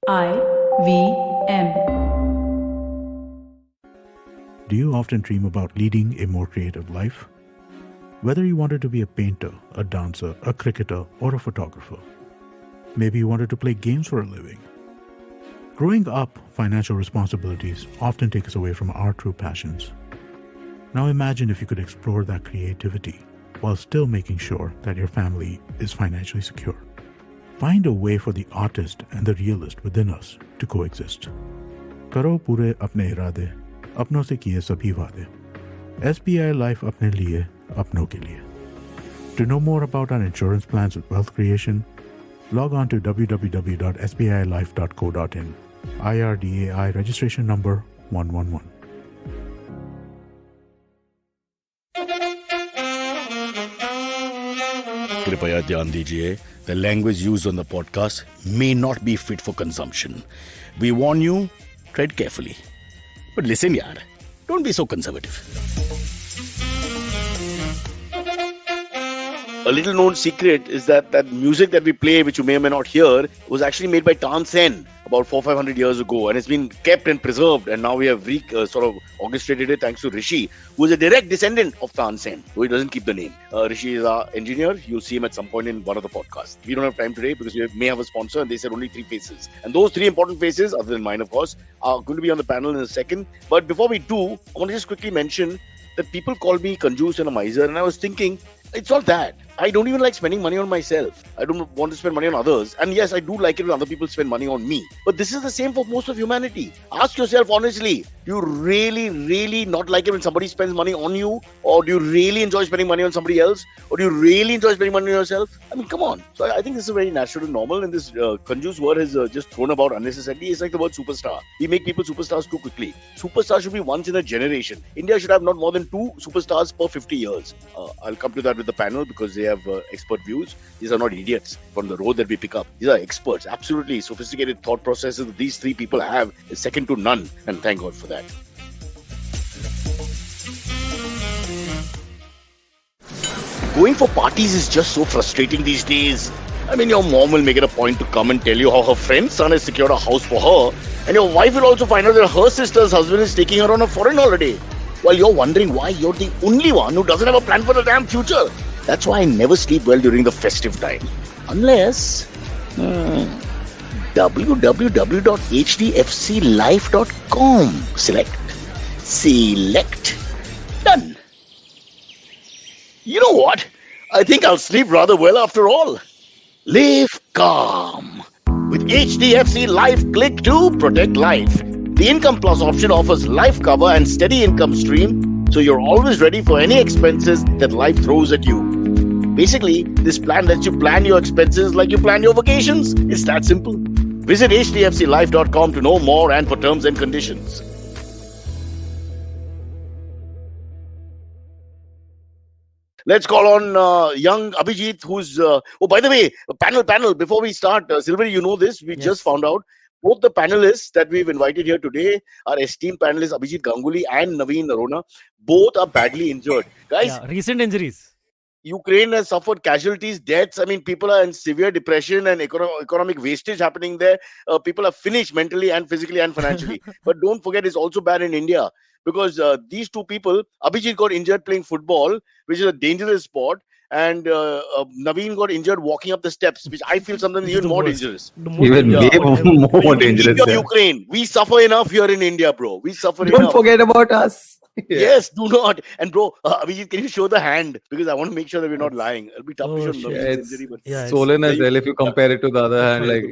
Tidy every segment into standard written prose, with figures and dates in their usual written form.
IVM. Do you often dream about leading a more creative life? Whether you wanted to be a painter, a dancer, a cricketer, or a photographer. Maybe you wanted to play games for a living. Growing up, financial responsibilities often take us away from our true passions. Now imagine if you could explore that creativity while still making sure that your family is financially secure. Find a way for the artist and the realist within us to coexist. करो पूरे अपने इरादे, अपनों से किए सभी वादे. SBI Life अपने लिए, अपनों के लिए. To know more about our insurance plans with wealth creation, log on to www.sbilife.co.in. IRDAI registration number 111. कृपया ध्यान दीजिए, the language used on the podcast may not be fit for consumption. We warn you, tread carefully. But listen yaar, don't be so conservative. A little known secret is that music that we play, which you may or may not hear, was actually made by Tansen about 400-500 years ago, and it's been kept and preserved, and now we have sort of orchestrated it thanks to Rishi, who is a direct descendant of Tansen, though he doesn't keep the name. Rishi is our engineer. You'll see him at some point in one of the podcasts. We don't have time today because we may have a sponsor, and they said only 3 faces. And those 3 important faces, other than mine of course, are going to be on the panel in a second. But before we do, I want to just quickly mention that people call me Kanjus and a miser, and I was thinking, it's not that. I don't even like spending money on myself. I don't want to spend money on others. And yes, I do like it when other people spend money on me. But this is the same for most of humanity. Ask yourself honestly, do you really, really not like it when somebody spends money on you? Or do you really enjoy spending money on somebody else? Or do you really enjoy spending money on yourself? I mean, come on. So I think this is very natural and normal. And this Kanjus word is just thrown about unnecessarily. It's like the word superstar. We make people superstars too quickly. Superstars should be once in a generation. India should have not more than 2 superstars per 50 years. I'll come to that with the panel because they have expert views. These are not idiots from the road that we pick up. These are experts. Absolutely sophisticated thought processes that these 3 people have is second to none. And thank God for that. Going for parties is just so frustrating these days. I mean, your mom will make it a point to come and tell you how her friend's son has secured a house for her. And your wife will also find out that her sister's husband is taking her on a foreign holiday. While you're wondering why you're the only one who doesn't have a plan for the damn future. That's why I never sleep well during the festive time. Unless www.hdfclife.com. Select. Done. You know what? I think I'll sleep rather well after all. Live calm. With HDFC Life, click to protect life. The Income Plus option offers life cover and steady income stream, so you're always ready for any expenses that life throws at you. Basically, this plan lets you plan your expenses like you plan your vacations. It's that simple. Visit hdfclife.com to know more and for terms and conditions. Let's call on young Abijit, who's... by the way, panel, before we start, Silverie, you know this, we just found out both the panelists that we've invited here today, our esteemed panelists Abijit Ganguly and Navin Noronha, both are badly injured. Guys, recent injuries. Ukraine has suffered casualties, deaths. I mean, people are in severe depression and economic wastage happening there. People are finished mentally and physically and financially. But don't forget, it's also bad in India because these 2 people, Abhijit got injured playing football, which is a dangerous sport. And Naveen got injured walking up the steps, which I feel sometimes even more dangerous. Even way more dangerous. Ukraine. We suffer enough here in India, bro. We suffer enough. Don't forget about us. Yes, do not. And bro, Abhijit, can you show the hand? Because I want to make sure that we're not lying. It'll be tough to show injury, but it's swollen as well if you compare it to the other hand. Like,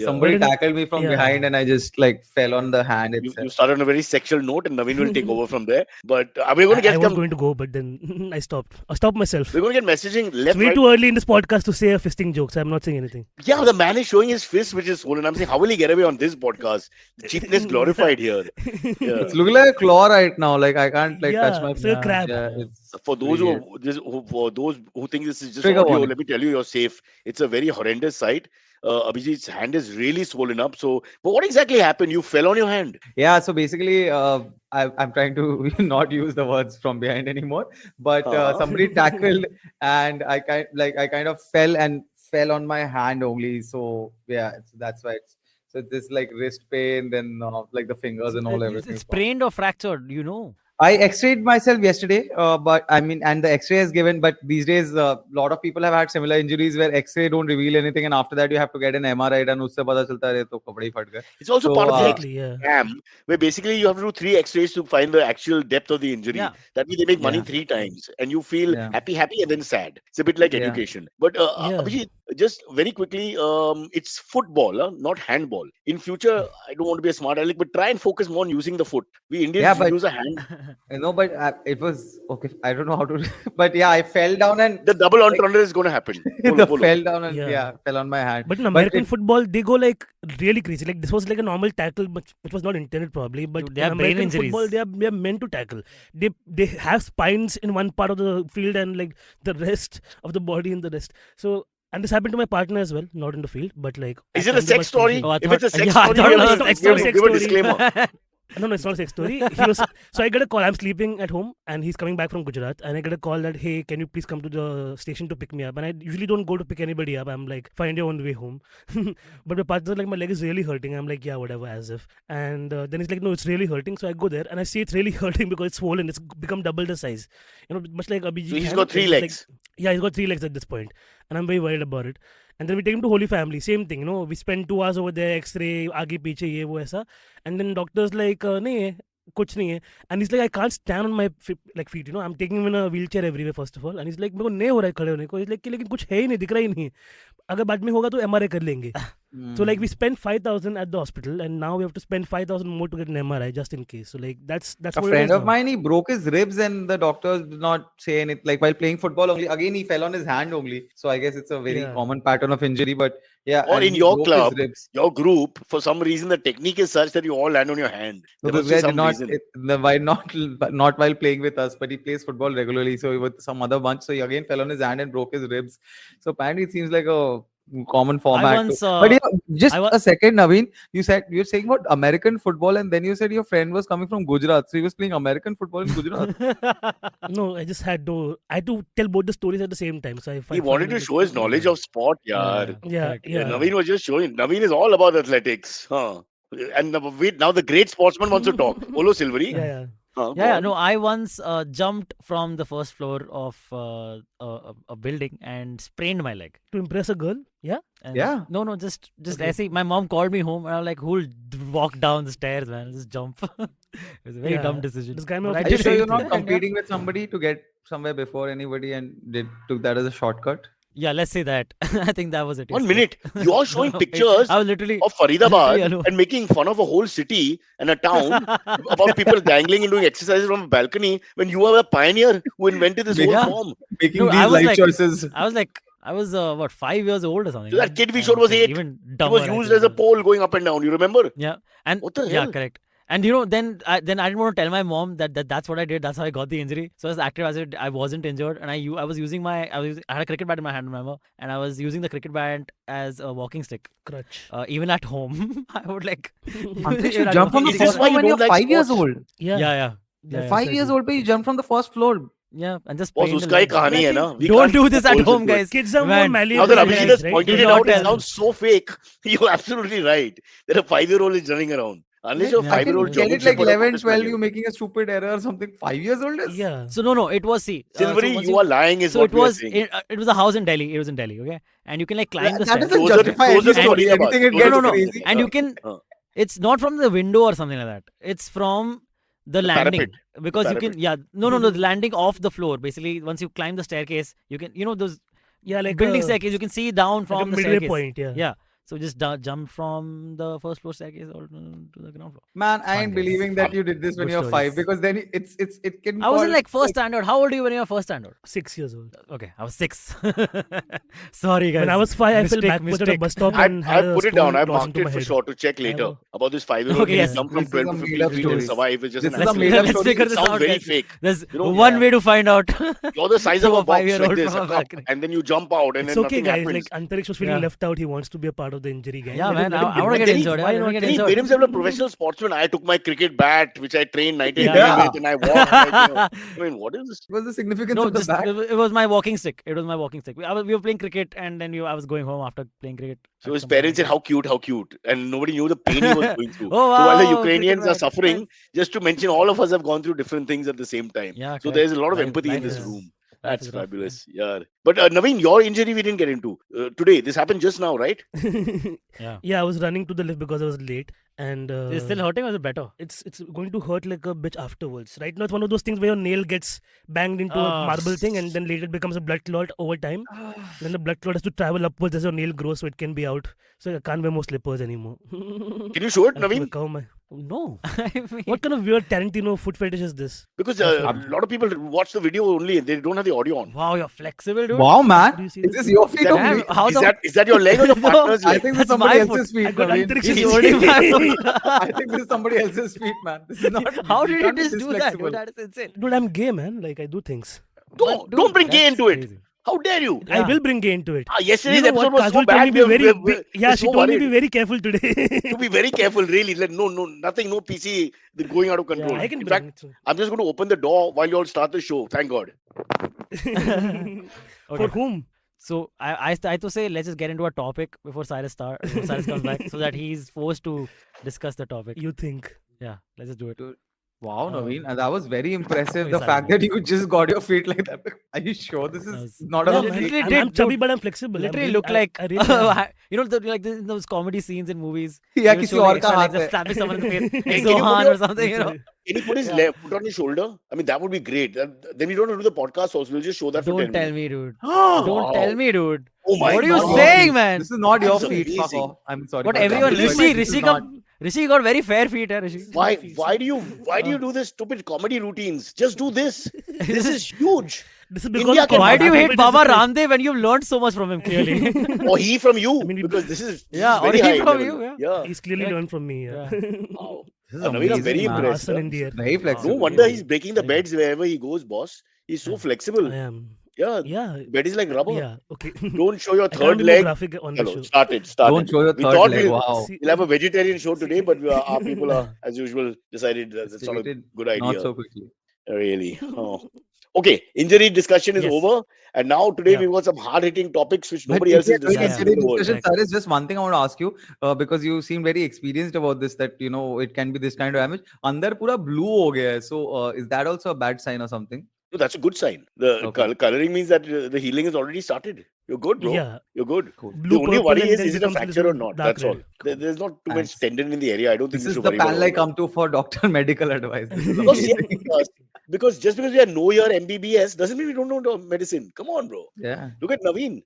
somebody tackled me from behind and I just fell on the hand itself. You started on a very sexual note and Naveen will take over from there. But we're going to get... I was going to go, but then I stopped. I stopped myself. We're going to get messaging left, It's way too early in this podcast to say a fisting joke, so I'm not saying anything. Yeah, the man is showing his fist, which is swollen. I'm saying, how will he get away on this podcast? The cheapness glorified here. It's looking like a claw right now. Like, I can't touch my... It's a crab. For those who think this is just audio, let me tell you, you're safe. It's a very horrendous sight. Abhijit's hand is really swollen up. So, but what exactly happened? You fell on your hand. Yeah. So basically, I'm trying to not use the words from behind anymore. But somebody tackled, and I kind of fell on my hand only. So yeah, that's why it's So this like wrist pain, then like the fingers and all everything. It's sprained or fractured, you know. I X-rayed myself yesterday, but I mean, and the X-ray is given. But these days, a lot of people have had similar injuries where X-ray don't reveal anything, and after that, you have to get an MRI done. Usse pata chalta hai, to kapde hi phat gaye. It's also So, part of the Exactly, yeah. scam, where basically you have to do 3 X-rays to find the actual depth of the injury. Yeah. That means they make money Yeah. 3 times, and you feel Yeah. happy, and then sad. It's a bit like Yeah. education. But Yeah. Abhijit, just very quickly, it's football, not handball. In future, I don't want to be a smart aleck, but try and focus more on using the foot. We Indians Yeah, but- use a hand. No, but it was okay. I don't know how to, but yeah, I fell down and The double entendre is going to happen. Polo, polo. fell down and Yeah. fell on my hand. But in American it- football, they go like really crazy. Like this was like a normal tackle, which was not intended probably. But Dude, they in have brain American injuries. football, they are meant to tackle. They have spines in one part of the field and like the rest of the body in the rest. So. And this happened to my partner as well, not in the field, but like. Is at it a Kanjus sex story? Oh, I If it's a thought- sex yeah, I story, thought give it was a- a sex give a- story. give a disclaimer. No, it's not a sex story. So I get a call. I'm sleeping at home, and he's coming back from Gujarat, and I get a call that, hey, can you please come to the station to pick me up? And I usually don't go to pick anybody up. I'm like, find your own way home. But my partner's like, my leg is really hurting. I'm like, yeah, whatever, as if. And then he's like, no, it's really hurting. So I go there, and I see it's really hurting because it's swollen. It's become double the size. You know, much like Abijit. So he's had, got 3 he's like- legs. yeah, he's got 3 legs at this point, and I'm very worried about it. And then we take him to Holy Family, same thing, you know. We spend 2 hours over there, X-ray, आगे पीछे ये वो ऐसा, and then doctor's like नहीं है, कुछ नहीं है, and he's like I can't stand on my feet, you know. I'm taking him in a wheelchair everywhere first of all, and he's like मेरे को नहीं हो रहा है खड़े होने को, he's like कि लेकिन कुछ है ही नहीं, दिख रहा ही नहीं, अगर बाद में होगा तो MRI कर लेंगे. So like we spent 5,000 at the hospital, and now we have to spend 5,000 more to get an MRI just in case. So like that's a what it friend is of now. mine, he broke his ribs and the doctors did not say anything. Like while playing football only, again he fell on his hand only. So I guess it's a very Yeah. common pattern of injury. But yeah, Or and in he your broke his club, ribs. your group, for some reason, the technique is such that you all land on your hand. So There this must be guy did some not, reason. why not while playing with us, but he plays football regularly. So with some other bunch, so he again fell on his hand and broke his ribs. So apparently it seems like a common format. once, But yeah, just I wa- a second, Naveen. You're saying about American football, and then you said your friend was coming from Gujarat, so he was playing American football in Gujarat. No, I just had to tell both the stories at the same time. So He wanted to show his knowledge of sport, yaar. Yeah, correct. yeah. Naveen was just showing. Naveen is all about athletics. Huh. And now the great sportsman wants to talk. Hello, Silverie. Yeah. Huh, go Yeah, on. no, I once jumped from the first floor of a building and sprained my leg. To impress a girl? Yeah. And Yeah. No, just Okay. I see. My mom called me home, and I was like, "Who'll walk down the stairs, man? Just jump." It was a very Yeah, dumb decision. this guy But may I have Are you did sure it. you're not Yeah. competing with somebody to get somewhere before anybody and took that as a shortcut? Yeah, let's say that. I think that was it. 1 yes. minute. You are showing No, pictures I was literally. of Faridabad Yeah, no. and making fun of a whole city and a town about people dangling and doing exercises from a balcony when you are a pioneer who invented this whole Yeah. form. Making No, I these was life like- choices. I was what 5 years old or something. So that man. kid we And showed was so 8. Even It dumber. was I used think as a was. pole going up and down. You remember? Yeah, and What the yeah, hell? correct. And you know, then I didn't want to tell my mom that's what I did. That's how I got the injury. So as active as I wasn't injured, and I was using I had a cricket bat in my hand, remember? And I was using the cricket bat as a walking stick. Crutch. Even at home, I would like. Antariksh, even you at jump home- from the Is this first why floor you when you're don't like 5 years sports? old. Yeah. Yeah, 5 years old, but you jump from the first floor. yeah, and just. Boss, sprained the uska hi leg. kahani hai na. We Don't can't do this at force home, into it. guys. Kids are more Man, malleable. Now that than Abhijit guys, has right? pointed Do it not out, it tell. sounds so fake. You're absolutely right. That a 5-year-old is running around. Unless you're a Yeah. I 5-year-old can get jogging it like shepherd or 11, British 12, Spaniel. you making a stupid error or something. 5 years old is? Yeah. So no, it was see. Silverie, once you are lying is So what it we are was. saying. It was a house in Delhi. It was in Delhi, okay, and you can like climb the That stairs. doesn't Closer- justify closer any to story. Faridabad. Anything it Closer gets to No, crazy. and you can. It's not from the window or something like that. It's from the landing parapet. because you Parapet. can. Yeah, no, the landing off the floor. Basically, once you climb the staircase, you can. You know those Yeah, like building a, staircase. You can see down like a from the midway staircase. point. Yeah. Yeah. So just jump from the first floor staircase or to the ground floor. Man, I ain't Fun days. believing that you did this when Good you're stories. 5 because then it can. I was in call- like first standard. How old are you when you were first standard? 6 years old. Okay, I was 6. Sorry, guys. When I was 5, I fell Mistake, backwards at a mistake. bus stop I and had put a it down. stone I lodged marked into it my for head. sure to check later know. about this 5-year-old Okay, who yes. jumped from This is 12 a to 15 made-up feet and story. survive. It's just This an is a absolute- made-up Let's story. figure It this sounds out, very guys. fake. There's You know, one yeah. way to find out. You're the size From of a a box 5-year-old like this, from a a cup, balcony. and then you jump out and It's then okay, nothing guys. happens. Like Antariksh was feeling Yeah. left out. He wants to be a part of the injury gang. Yeah, Let man. him I want to But get then he- injured. why Yeah, let not? me get Then he made injured. himself a professional sportsman. I took my cricket bat, which I trained night and day Yeah. with, and I walked. I mean, what is this? What's the significance No, of the just bat? it was my walking stick. It was my walking stick. We were playing cricket, and then I was going home after playing cricket. So at his some point. parents said, how cute. And nobody knew the pain he was going through. Oh, So while the wow, cricket Ukrainians are bat. suffering, Nice. just to mention, all of us have gone through different things at the same time. Yeah, So correct. there's a lot of Life- empathy in life this is- room. life That's is rough, man. fabulous. Yeah. But Naveen, your injury we didn't get into today. This happened just now, right? Yeah. Yeah, I was running to the lift because I was late, and Is it still hurting or is it better? it's going to hurt like a bitch afterwards. Right now, it's one of those things where your nail gets banged into a Ah. marble thing, and then later it becomes a blood clot over time. Then the blood clot has to travel upwards as your nail grows, so it can be out. So I can't wear more slippers anymore. Can you show it, I have to Naveen? recover my. No. I mean, What kind of weird Tarantino foot fetish is this? Because a lot of people watch the video only and they don't have the audio on. wow, you're flexible, dude. Wow, Do man. you see Is this? this your feet That- only? Damn, how Is the that your leg or your No, partner's I leg? think this That's is somebody my foot. else's feet. I got Naveen. Antariksh's He's feet. holding my foot. I think this is somebody else's feet, man. This is not. How did you can't be just this do that? flexible. Dude, that is insane. Dude, I'm gay, man. Like, I do things. Don't Dude, bring gay that's into it. crazy. How dare you? I Yeah. will bring gay into it. Yesterday's You know episode what? was so Kajol told me bad. be very yeah, we're she so told me worried. be very careful today. To be very careful, really. Like, no, nothing, no PC going out of control. Yeah, I can In bring fact, it. I'm just going to open the door while you all start the show. Thank God. For Okay. whom? So I to say let's just get into a topic before Cyrus comes back, so that he's forced to discuss the topic. You think? Yeah, let's just do it. Wow, Naveen, and that was very impressive. Wait, The sorry, fact man. that you just got your feet like that. Are you sure this That is was- not Yeah, a man. feet? literally I'm, did, I'm chubby, dude. but I'm flexible. Literally I'm look like I really am. you know like in those comedy scenes in movies. Yeah, they will किसी show, like, और का extra, like, हाथ just है. slapping someone in the face, like Can you put Zohan your- or something, you know. Can you put his Yeah. foot on his shoulder? I mean, that would be great. Then we don't have to do the podcast also. We'll just show that for 10 Don't tell minutes. me, dude. Wow. Don't tell me, dude. Oh my What are you God. saying, man? This is not your That's feet. Fuck amazing. off. I'm sorry. What for everyone? interrupting, Rishi, but this is Rishi, not- Rishi got very fair feet, eh, Rishi. Why do you do this stupid comedy routines? Just do this. This is huge. This is because India of can- Why do you hate Abijit Baba Ganguly. Ramdev when you've learned so much from him? Clearly. Or he from you. I mean, because this is Yeah, or very he high from level. you, Yeah. He's clearly Correct. learned from me. Yeah. Wow. This is Naveen, I'm amazing, very man. impressed. Asan in the air. Very No flexible. wonder he's breaking the Yeah. beds wherever he goes, boss. He's so Yeah. flexible. I am. Yeah. Yeah. Bed is like rubber. Yeah. Okay. Don't show your I can't third be more leg. graphic on the Hello, show. started. Don't show your We third thought leg. we'll- Wow. See- We'll have a vegetarian show today, but our people are, as usual, decided that that's not a Distributed good idea. Not so quickly. Really. Oh. Okay, injury discussion is Yes. over. And now today Yeah. we've got some hard-hitting topics which But nobody if else we is are doing discussing Yeah. in the world. discussion, Exactly. Cyrus, just one thing I want to ask you, because you seem very experienced about this, that you know it can be this kind of damage. Andar pura blue ho gaya hai. So is that also a bad sign or something? So that's a good sign. The Okay. coloring means that the healing has already started. You're good, bro. Yeah. You're good. Cool. The Blue, only purple, worry and is then it a becomes fracture or little not? dark That's all. red. There's not too much Thanks. tendon in the area. I don't think This we is should the worry about panel I all that. come to for doctor medical advice. This is Because, yeah, amazing. because just because we are no year MBBS doesn't mean we don't know the medicine. Come on, bro. Yeah. Look at Naveen.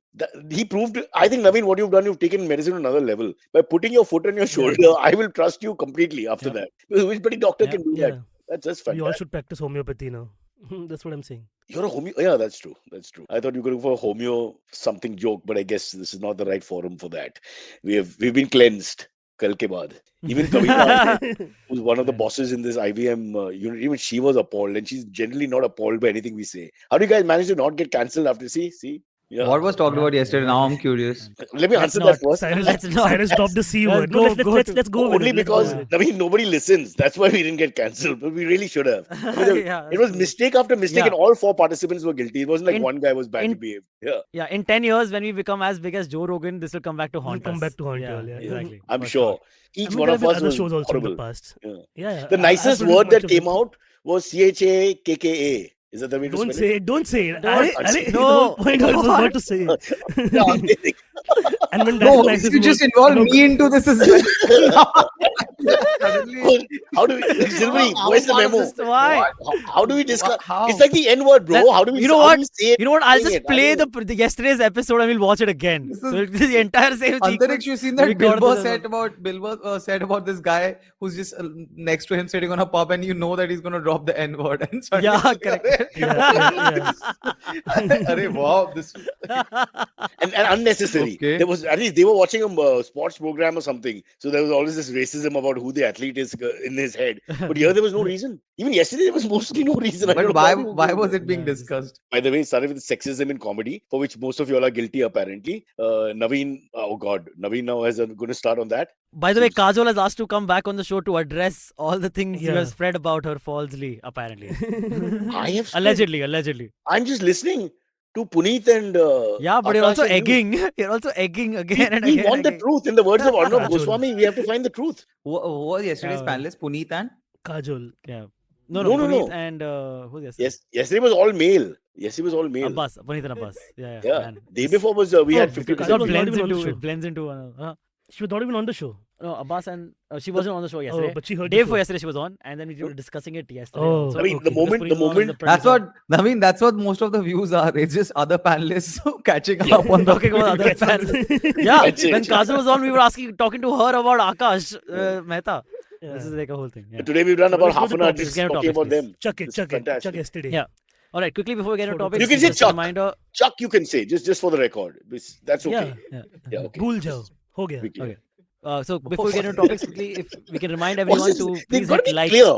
He proved. I think Naveen, what you've done, you've taken medicine to another level by putting your foot on your shoulder. I will trust you completely after Yeah. that. Because which bloody doctor Yeah. can do Yeah. that? That's just We all fantastic. should practice homeopathy now. That's what I'm saying. You're a homeo. Yeah, that's true. That's true. I thought you were going for a homeo something joke, but I guess this is not the right forum for that. We've been cleansed. Kal ke baad. Even Kavita, who's one of the Right. bosses in this IVM unit, even she was appalled, and she's generally not appalled by anything we say. How do you guys manage to not get cancelled after? See? Yeah. What was talked Yeah, about yesterday? Now I'm exactly. curious. Let me Let's answer not. that first. Cyrus, Let's not. Cyrus dropped the C Let's word. No, go- let's go let's to- let's go with Only it. Let's go because with it. I mean nobody listens. That's why we didn't get cancelled, but we really should have. I mean, Yeah, it that's was true. mistake after mistake, Yeah. and all 4 participants were guilty. It wasn't like In- one guy was badly in- behaved. Yeah, Yeah, in 10 years, when we become as big as Joe Rogan, this will come back to haunt come us. back to haunt you all, yeah. exactly. I'm for sure. I Each mean, one there of have been us other was shows also in the horrible. past. Yeah. Yeah. The nicest word that came out was CHAKKA. Is that the way to Don't spell say it. Don't say it. Don't- The no. whole point I was What? about to say it. it? Yeah, amazing. And when No, that's you just involve me into this as well. Suddenly, How do we, Silverie, How where's the part of memo? this- Why? How do we discuss? How? It's like the N word, bro. That- How do we? you know how what? do we say it? You know what? I'll saying just it? I play don't the yesterday's episode and we'll watch it again. This So is- the entire same Antariksh, sequence. you seen we that got Bilbo this said about this guy who's just next to him sitting on a pub, and you know that he's gonna drop the N word. And suddenly Yeah, it's like, correct. Yeah. Arey, wow, this. and unnecessary. Okay. There was at least they were watching a sports program or something, so there was always this racism about who they athlete is in his head. But here there was no reason. Even yesterday there was mostly no reason. I But don't know why? how people Why go was there. it being Yeah, discussed? By the way, it started with sexism in comedy, for which most of you all are guilty apparently. Naveen, oh God, Naveen now is going to start on that. By the way, Seems- Kajol has asked to come back on the show to address all the things you Yeah. have spread about her falsely, apparently. I have spread. Allegedly. I'm just listening to Puneet and Yeah, but you're also Akash and you. egging. You're also egging again and We again. want the truth. In the words of Arnab Kajol. Goswami, we have to find the truth. Who was yesterday's Yeah, panelist? Puneet and Kajol. Yeah. No, No, Puneet no. and who's yesterday? Yes, yesterday was all male. Yesterday was all male. Abbas. Puneet and Abbas. Yeah. Yeah. Man. Day before was we had Oh, 50%. It all Kajol was not blends even on the into show. it blends into She was not even on the show. no, Abbas and she wasn't on the show yesterday. Oh, but she heard Day the before show. yesterday she was on, and then we were discussing it yesterday. Oh, also. I mean, the okay. moment, Because the Puneet was moment. that's producer. what I mean. That's what most of the views are. It's just other panelists catching up on the Talking about other Gets on fans. the- Yeah, That's it. when Kajol was on, we were talking to her about Akash Mehta. Yeah. This is like a whole thing. Yeah. Today we've done So about let's go half to an hour topics. just Get on talking topics, about please. them. Chuck It's it fantastic. yesterday. Yeah. All right, quickly before we get into Photo topics, You can say just a Chuck. reminder. Chuck, you can say just for the record. That's okay. Yeah. Yeah, okay. Bhul jao. Ho gaya. We clear. Okay. So before we get into topics, quickly, if we can remind What's everyone this? to They've please got hit to be like. clear.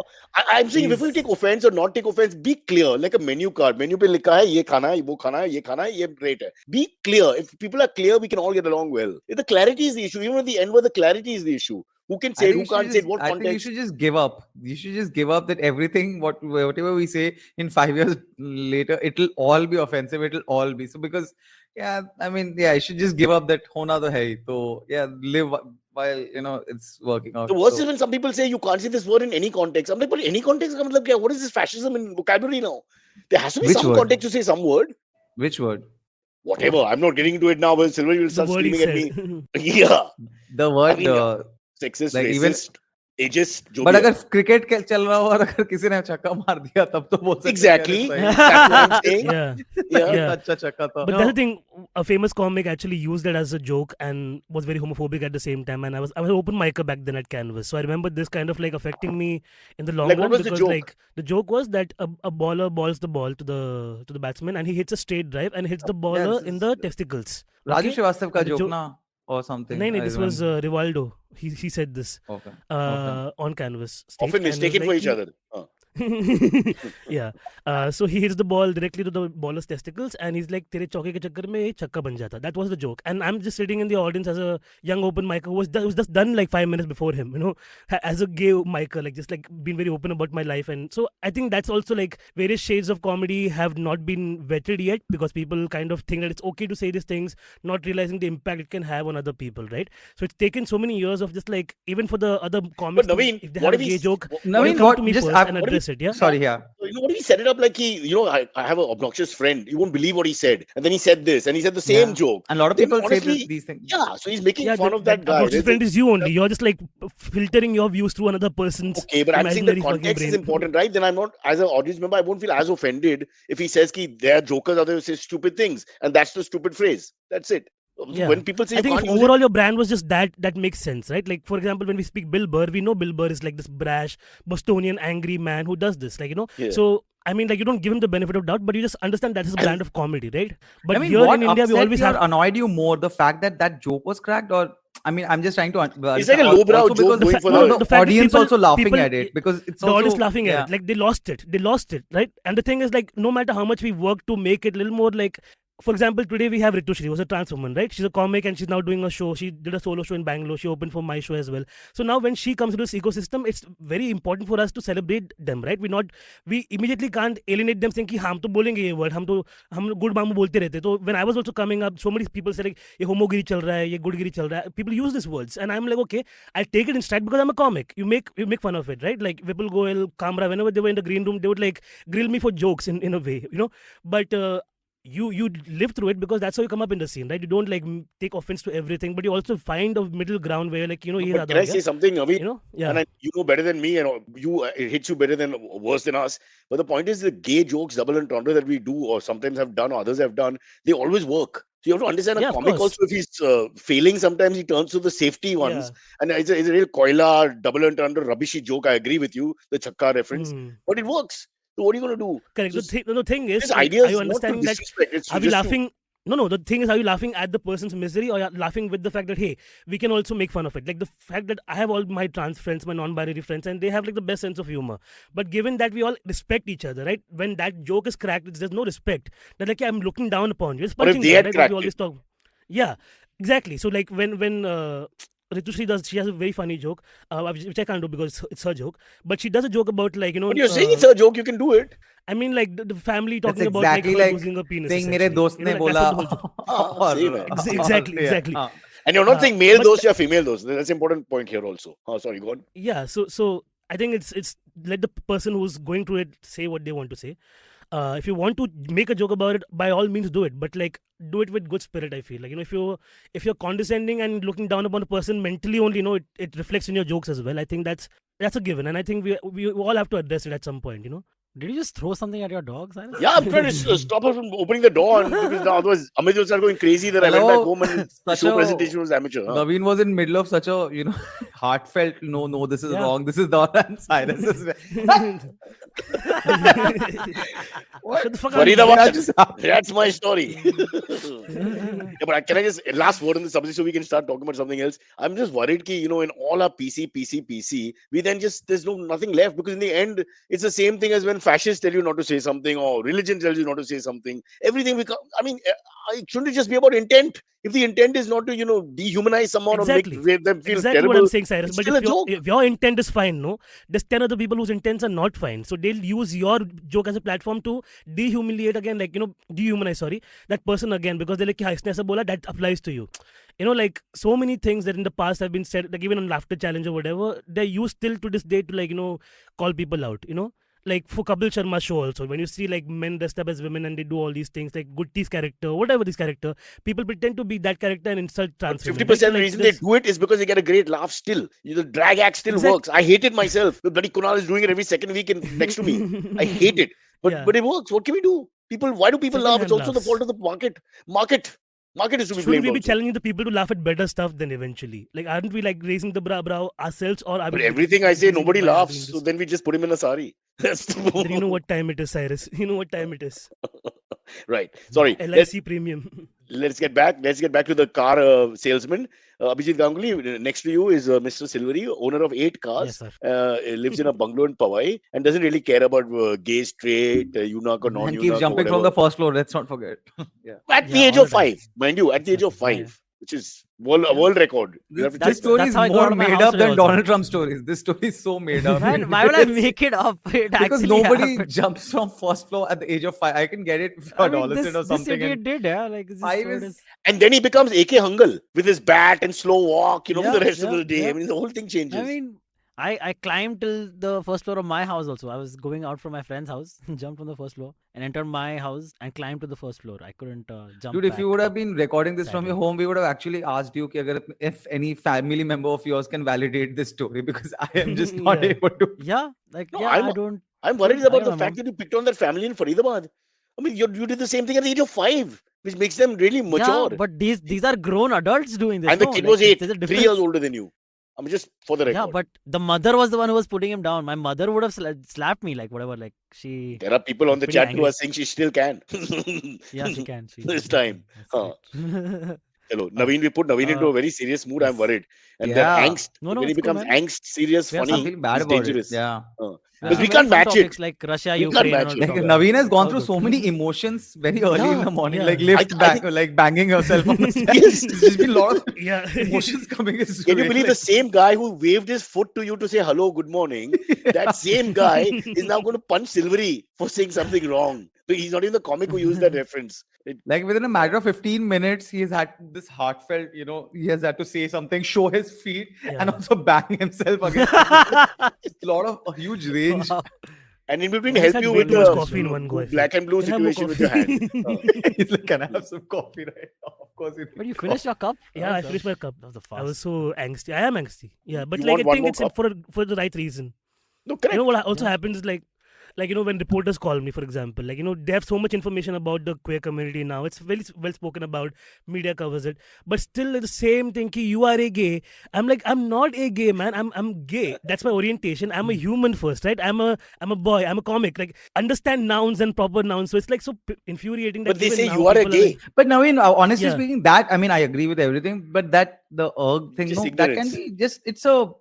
I'm saying before you Please. take offense or not take offense, be clear. Like a menu card. Menu pe likha hai, ye khana hai, wo khana hai, ye khana hai, ye rate hai. Be clear. If people are clear, we can all get along well. If the clarity is the issue, even at the end where the clarity is the issue. Who can say it, who can't say it, what I think you context? should just give up. You should just give up that everything, whatever we say in 5 years later, it'll all be offensive. It'll all be so because I mean, you should just give up that hona to hai. So live while it's working out. The worst So- is when some people say you can't say this word in any context. I'm like, but any context? ka matlab kya? What is this fascism in vocabulary now? There has to be Which some word? context to say some word. Which word? Whatever. I'm not getting into it now. Well, Silverie will The start word he screaming at said. me. Yeah. The word. I mean, sexist, like even- racist, ageist. जो but भी है. अगर cricket चल रहा हो और अगर किसी ने छक्का मार दिया तब तो बोल सकते हैं Exactly. कि अरे सही। That's what I'm saying. Yeah. Yeah. कितना Yeah. अच्छा छक्का था But that's the thing. A famous comic actually used it as a joke and was very homophobic at the same time. And I was an open micer back then at Canvas, so I remember this kind of like affecting me in the long Like, what run was the because joke? like the joke was that a baller balls the ball to the batsman and he hits a straight drive and hits the baller this in is- the testicles. Raju Okay? Srivastava का And the joke joke- ना or something No, I this was remember. Rivaldo. He said this Okay. on Canvas. stage, Often and was mistaken for like each कि- other. yeah. So he hits the ball directly to the baller's testicles, and he's like, "तेरे चौके के चक्कर में ये छक्का बन जाता." That was the joke, and I'm just sitting in the audience as a young open micer who was just done like 5 minutes before him, as a gay micer, like just like being very open about my life, and so I think that's also like various shades of comedy have not been vetted yet because people kind of think that it's okay to say these things, not realizing the impact it can have on other people, right? So it's taken so many years of just like even for the other comics, But Naveen, if they what have a if gay he- joke, Naveen, come what- to me just first I- and what if- address it, yeah. Sorry, yeah. What if he set it up like I have an obnoxious friend. You won't believe what he said. And then he said this and he said the same Yeah. joke. And a lot of Then people say honestly, these things. Yeah, so he's making Yeah, fun of that guy. obnoxious friend is you only. You're just like filtering your views through another person's Okay, but I'm saying the imaginary fucking context is brain. important, right? Then I'm not, as an audience member, I won't feel as offended if he says ki they are jokers or they say stupid things. And that's the stupid phrase. That's it. Yeah. When people say I you think can't if use overall your brand was just that makes sense, right? Like for example, when we speak Bill Burr, we know Bill Burr is like this brash, Bostonian, angry man who does this, Yeah. So I mean, like you don't give him the benefit of doubt, but you just understand that's his brand of comedy, right? But I mean, here what in India, we upset always you or have annoyed you more, the fact that joke was cracked, or I mean, I'm just trying to. It's like a lowbrow also joke because going the, for no, the- the fact that audience people- also laughing people- at it because it's the also audience laughing yeah. at it. Like they lost it, right? And the thing is, like, no matter how much we work to make it a little more like. For example, today we have Ritu Shri, who's a trans woman, right? She's a comic and she's now doing a show. She did a solo show in Bangalore. She opened for my show as well. So now when she comes to this ecosystem, it's very important for us to celebrate them, right? We immediately can't alienate them saying कि हम तो बोलेंगे ये word, हम good मामू बोलते रहते. So when I was also coming up, so many people said like ये homogiri चल रहा है, ये goodgiri चल रहा है. People use these words, and I'm like, okay, I'll take it in stride because I'm a comic. You make fun of it, right? Like Vipul Goel, Kamra, whenever they were in the green room, they would like grill me for jokes in a way, But you live through it because that's how you come up in the scene, right? You don't like take offense to everything, but you also find a middle ground where you're like, But can I say something, Naveen? yeah. And you know better than me, and it hits you better than worse than us. But the point is, the gay jokes, double entendre that we do, or sometimes have done, or others have done, they always work. So you have to understand a Yeah, of comic course. also. If he's failing, sometimes he turns to the safety ones, and it's a real koila double entendre rubbishy joke. I agree with you, the chakka reference, but it works. So what are you going to do? Correct. So The thing is, this like, idea are is you not to understanding that? disrespect. It's Are we just to- laughing? No. The thing is, are you laughing at the person's misery, or you're laughing with the fact that, hey, we can also make fun of it? Like the fact that I have all my trans friends, my non-binary friends, and they have like the best sense of humor. But given that we all respect each other, right? When that joke is cracked, there's no respect. That like, yeah, I'm looking down upon you. It's Or if punching they down, had right? Like cracked we always it. talk. Yeah, exactly. So like when Ritushri does, she has a very funny joke, which I can't do because it's her joke. But she does a joke about like, But you're saying it's a joke, you can do it. I mean, like the family That's talking about like exactly her like losing her penis. saying मेरे essentially. दोस्त You know, ने like, that's बोला what the whole joke. Same hai. Exactly, yeah, exactly. And you're not saying male but dost, you're female dost. That's an important point here also. Sorry, go on. yeah, so I think it's let the person who's going through it say what they want to say. If you want to make a joke about it, by all means do it, but like do it with good spirit. I feel like, you know, if you're condescending and looking down upon a person mentally only, you know, it reflects in your jokes as well. I think that's a given, and I think we all have to address it at some point, you know. Did you just throw something at your dog, Cyrus? Yeah, I'm trying to stop her from opening the door, because otherwise Amit will start going crazy that I went back home and the Such show a- presentation was amateur. Naveen was in middle of such a, you know, heartfelt, no, this is Yeah. wrong, this is not, and Cyrus is Shut the fuck up. Faridabad, that's my story. Yeah, but can I just last word on the subject so we can start talking about something else? I'm just worried ki, you know, in all our PC, we then just there's nothing left, because in the end it's the same thing as when fascists tell you not to say something or religion tells you not to say something. Everything shouldn't it just be about intent? If the intent is not to, you know, dehumanize someone Exactly. or make them feel Exactly terrible, what I'm saying, Cyrus. it's But still a joke. if your intent is fine, no, there's 10 other people whose intents are not fine. So they'll use your joke as a platform to dehumiliate again, like, you know, dehumanize, sorry, that person again, because they're like, "Haan, isne aisa bola, that applies to you." You know, like so many things that in the past have been said, like even on Laughter Challenge or whatever, they're used still to this day to, like, you know, call people out, you know. Like for Kapil Sharma's show also, when you see like men dressed up as women and they do all these things, like Gutti's character, whatever this character, people pretend to be that character and insult trans women. 50% of the Like, reason they do it is because they get a great laugh still. The drag act still Exact- works. I hate it myself. The bloody Kunal is doing it every second week next to me. I hate it. But Yeah. but it works. What can we do? Why do people laugh? It's Second-hand also the laughs. fault of the market. Market is to be Shouldn't blamed we be also. challenging the people to laugh at better stuff then eventually? Like, aren't we like raising the brow ourselves, or are But we everything I say, increasing it nobody by laughs. having So this? then we just put him in a sari. That's Then you know the what time it is, Cyrus. You know what time it is. right. Sorry. LIC premium. Let's get back. Let's get back to the car salesman. Abijit Ganguly, next to you is Mr. Silverie, owner of 8 cars. Yes, sir. Lives in a bungalow in Powai and doesn't really care about gay, straight, eunuch or and non-eunuch. keeps or jumping from whatever. the first floor. Let's not forget. Yeah. At the Yeah, age all of the time. 5, mind you, at the age of Exactly. Yeah, 5, which is world record. You have to This check story that. is That's how I got more out of my made house up today than also. Donald Trump stories. This story is so made up. Man, why would I make it up? It Because actually nobody happened. jumps from first floor at the age of 5. I can get it if you're I mean, adolescent or this something. idiot And did, yeah. Like, this 5 word is And then he becomes AK Hungal with his bat and slow walk, for the rest of the day. yeah. I mean, the whole thing changes. I mean, I climbed till the first floor of my house also. I was going out from my friend's house, jumped from the first floor and entered my house and climbed to the first floor. I couldn't jump Dude, if back. you would have been recording this from your Sadly. home, we would have actually asked you if any family member of yours can validate this story, because I am just not Yeah. able to. Yeah, like, No, yeah, I don't. I'm worried I about don't the know, fact Mom. that you picked on that family in Faridabad. I mean, you did the same thing at the age of 5, which makes them really mature. Yeah, but these are grown adults doing this. And the no? kid Like, was 8, there's a 3 years difference. older than you. I mean, just for the record. Yeah, but the mother was the one who was putting him down. My mother would have slapped me, like whatever. Like she. There are people on the pretty chat who angry. are saying she still can. Yeah, she can. This time. That's Huh. right. Hello. Naveen, we put Naveen into a very serious mood. I'm yes. worried. And Yeah. that angst, No, when he it's cool, becomes man. angst, serious, We have I funny, feel bad he's about it. dangerous. Yeah. Because we some can't very fun match topics it. like Russia, We can't Ukraine, match and all it. to Like talk about. Naveen has It's gone all through good. so many emotions very early in Yeah. the morning, Yeah. like lift I back, think- like banging yourself on the steps. Yes. There's just been a lot of Yeah. emotions coming his Can you way, believe the like- same guy who waved his foot to you to say hello, good morning? That same guy is now going to punch Silverie for saying something wrong. So he's not even the comic who used that reference. Like within a matter of 15 minutes, he has had this heartfelt, he has had to say something, show his feet, and Yeah. also bang himself against a huge range. Wow. And in between, He just help had you way with too much the coffee in one go, I feel. black and blue Can I have more situation with your coffee? hand. He's like, can I have some coffee right now? Of course. But you finished your cup? Yeah, I finished my cup. That was the I fast. was so angsty. I am angsty. Yeah, but You like want I one think more it's cup? for the right reason. No, You correct. know what also Yeah. happens is like like, when reporters call me, for example, like, they have so much information about the queer community now. It's very well spoken about. Media covers it. But still, the same thing, ki you are a gay. I'm like, I'm not a gay man. I'm gay. That's my orientation. I'm a human first, right? I'm a boy. I'm a comic. Like, understand nouns and proper nouns. So it's like so infuriating that But they even say now you are a people gay. like, But Naveen, honestly Yeah. speaking, that I mean, I agree with everything, but that the thing, Just no, that can ignorance. be just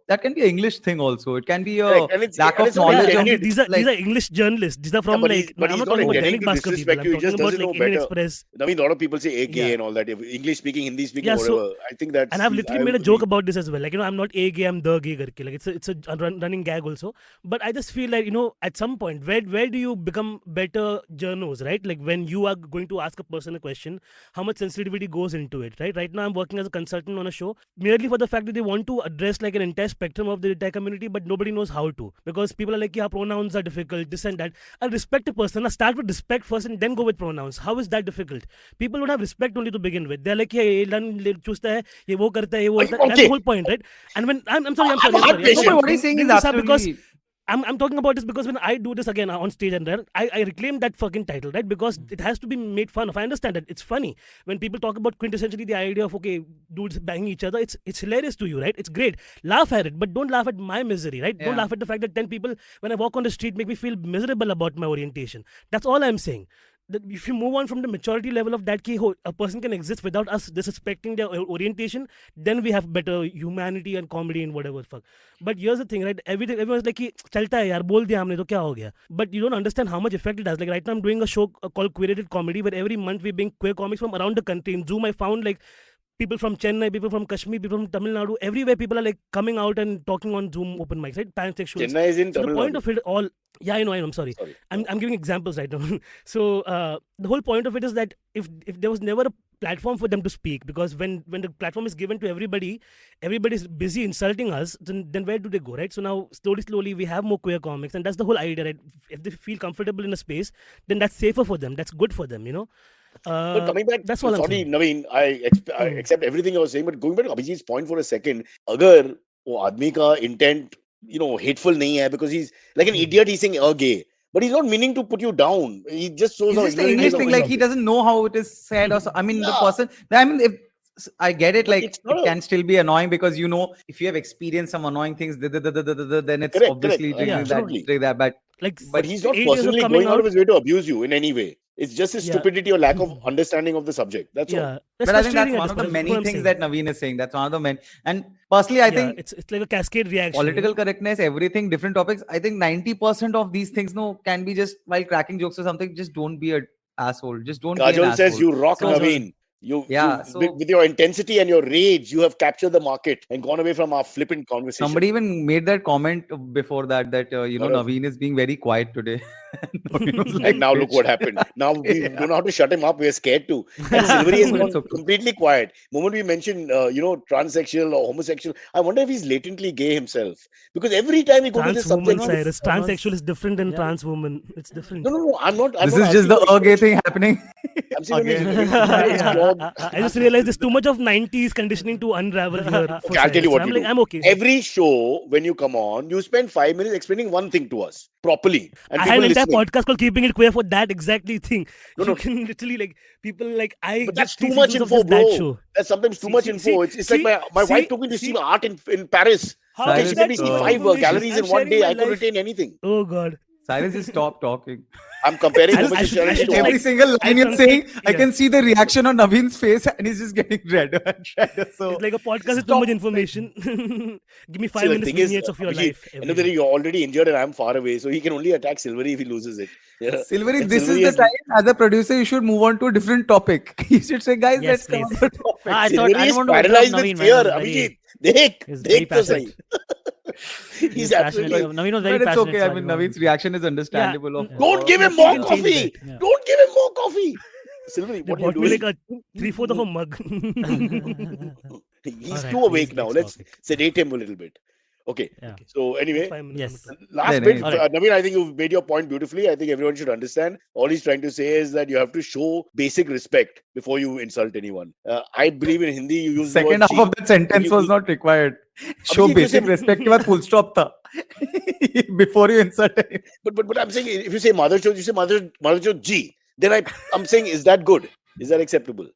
that can be an English thing also. It can be a Correct. And lack and of it's not knowledge yeah, of intended. these are like. English journalists. These are from But like, but I'm he's not not talking about intending Dainik to Bhaskar people. disrespect I'm you. He just talking does about it no like Indian better. Express. I mean, a lot of people say a gay Yeah. and all that. If English speaking, Hindi speaking, Yeah, or so whatever. I think that's. and I've literally I made a agree. joke about this as well. Like, I'm not a gay, I'm the gay karke. Like, it's a running gag also. But I just feel like, at some point, where do you become better journos, right? Like, when you are going to ask a person a question, how much sensitivity goes into it, right? Right now, I'm working as a consultant on a show merely for the fact that they want to address like an entire spectrum of the entire community, but nobody knows how to, because people are like, yeah, pronouns are difficult, this and that. I respect a person. I start with respect first and then go with pronouns. How is that difficult? People don't have respect only to begin with. They're like, yeah, ये चूसता है, ये वो करता है, ये वो करता है. That's the Okay. whole point, right? And when I'm sorry, I'm a heart I No, patient. but what bring he's saying is this up because absolutely. I'm talking about this because when I do this again on stage and there, I reclaim that fucking title, right? Because it has to be made fun of. I understand that it's funny when people talk about quintessentially the idea of, okay, dudes banging each other. It's hilarious to you, right? It's great. Laugh at it, but don't laugh at my misery, right? Don't Yeah. laugh at the fact that 10 people when I walk on the street make me feel miserable about my orientation. That's all I'm saying. That if you move on from the maturity level of that, a person can exist without us disrespecting their orientation, then we have better humanity and comedy and whatever fuck. But here's the thing, right? Everyone's like, कि चलता है यार, बोल दिया हमने तो क्या हो गया? But you don't understand how much effect it has. Like right now, I'm doing a show called Curated Comedy, where every month we bring queer comics from around the country. In Zoom, I found like people from Chennai, people from Kashmir, people from Tamil Nadu, everywhere people are like coming out and talking on Zoom open mics, right? Pansexuals. Chennai is in So the Tamil point Nadu. of it all, yeah, I know, I'm sorry. Sorry. I'm giving examples right now. So the whole point of it is that if there was never a platform for them to speak, because when the platform is given to everybody's busy insulting us, then where do they go, right? So now slowly we have more queer comics, and that's the whole idea, right? If they feel comfortable in a space, then that's safer for them, that's good for them, But coming back, that's all I'm sorry, saying. Naveen, I accept everything you were saying, but going back to Abhijit's point for a second, अगर वो आदमी का intent, hateful नहीं है, because he's like an idiot, he's saying gay, but he's not meaning to put you down. He just shows It's how just the ignorant he English is of thing, the like he subject. doesn't know how it is said, or so. I mean, the Yeah. person. I mean, if I get it, But like it's not it can still be annoying because if you have experienced some annoying things, then it's Correct. obviously Yeah, absolutely. that. But Like But he's not 8 years of personally coming going out out. of his way to abuse you in any way. It's just his Yeah. stupidity or lack of understanding of the subject. That's all. Yeah, that's but I think that's frustrating at one this of the point. That's many what I'm things saying. that Naveen is saying. That's one of the many. And personally, I Yeah, think it's like a cascade reaction. political correctness, everything, different topics. I think 90% of these things, can be just while cracking jokes or something. Just don't be an asshole. Just don't be an Kajol says asshole. you rock, Kajol. Naveen. You Yeah, so- with your intensity and your rage, you have captured the market and gone away from our flippant conversation. Somebody even made that comment before that Gaurav. Naveen is being very quiet today. Naveen was like, And now look "Bitch." what happened. Now we Yeah. don't know how to shut him up. We're scared to. And Silverie has But gone it's okay. completely quiet. Moment we mention, transsexual or homosexual, I wonder if he's latently gay himself. Because every time we go to Trans this woman, subject, Cyrus. Transsexual is different than Yeah. trans woman. It's different. no. I'm not. This not is just asking the for gay expression. thing happening. I'm saying Again. his job. I just realized there's too much of 90s conditioning to unravel here. for Okay, I'll tell you Cyrus. what I'm you like, do. I'm okay. Every show, when you come on, you spend 5 minutes explaining one thing to us properly, and I people had an entire listening. podcast called Keeping It Queer for that exactly thing. No, You no. can literally like people like I But get that's 3 too much seasons of info, just that bro. show. That's sometimes too much info. It's like my wife took me to see art in Paris. How Okay, is she that made me too see much 5 information? galleries I'm in one sharing day. my I couldn't life. retain anything. Oh God. Cyrus, just stop talking. I'm comparing I homosexuality should to just Every art. single line you're truncate- saying, I yeah. can see the reaction on Naveen's face, and he's just getting redder and redder. So It's like a podcast is too stop. much information. Give me 5 See, the minutes thing is, vignettes of your Abhijit, life. every another day. you're already injured and I'm far away, so he can only attack Silverie if he loses it. Yeah. Silverie, And this is Silverie the has- time as a producer you should move on to a different topic. You should say, guys, Yes, let's come please. on to topic. I Silverie didn't is want to interrupt paralyzed Naveen, with man. fear. He was very- Abhijit, देख he was very तो सही. He's He's passionate. absolutely. Naveen was very But it's passionate. okay. so I I mean, didn't want Naveen's reaction is understandable. Of Don't give him Nothing more can change coffee. that. Yeah. Don't give him more coffee. Silverie, They what are you bought me doing? like a 3/4 of a mug. He's Alright, too awake please, now. next Let's topic. sedate him a little bit. Okay. Yeah. So anyway, 5 minutes. Yes. last No, bit, no, Alright. Naveen, I think you've made your point beautifully. I think everyone should understand. All he's trying to say is that you have to show basic respect before you insult anyone. I believe in Hindi, you use the second word half G. of that sentence You- was you- not required. Show Abhijit, you say, basic respect के बाद full stop था. Before you insult him. but I'm saying if you say mother chode, you say mother chode G. Then I'm saying, is that good? Is that acceptable?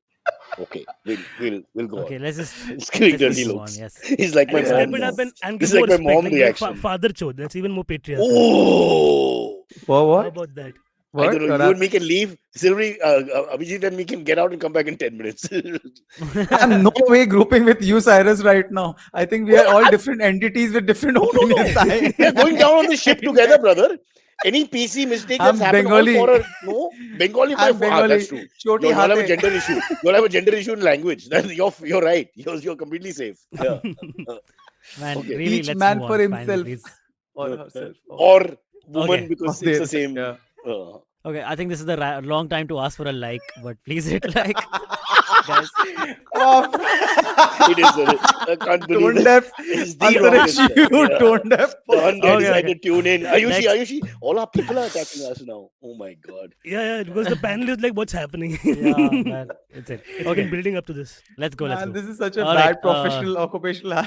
Okay, we'll go Okay, on. let's just It's giving let's dirty just move looks. on. Yes. He's like And my then mom step it now. up and This give is more like my respect. mom Like reaction. father chode. That's even more patriarchal. Oh, For How what? about that? I What? don't know. What You and happened? me can leave. Silverie, Abhijit and me can get out and come back in 10 minutes. I'm no way grouping with you, Cyrus, right now. I think we are all different entities with different No. opinions. We are going down on the ship together, brother. Any PC mistake that's I'm happened, all Bengali. for a no. Bengali by I'm that's Bengali. true. Choti You all have a hate. gender issue. You all have a gender issue in language. Then you're right. You're completely safe. Yeah. Man, Okay. really, Each let's man move for on finally, himself please. or herself. Or woman Okay. because Or it's the they- same. yeah. Okay, I think this is the long time to ask for a like, but please hit like, guys. Oh, It is. I can't believe tone it. deaf. It's the Antariksh, longest. you Yeah. tone deaf. Done, Okay, decided okay. to tune in. Ayushi, Next. Ayushi. All our people are attacking us now. Oh my god. Yeah, because the panel is like, what's happening? Yeah, man, it's it. It's Okay, been building up to this. let's go. Let's Man, go. this is such a All bad right, professional occupational.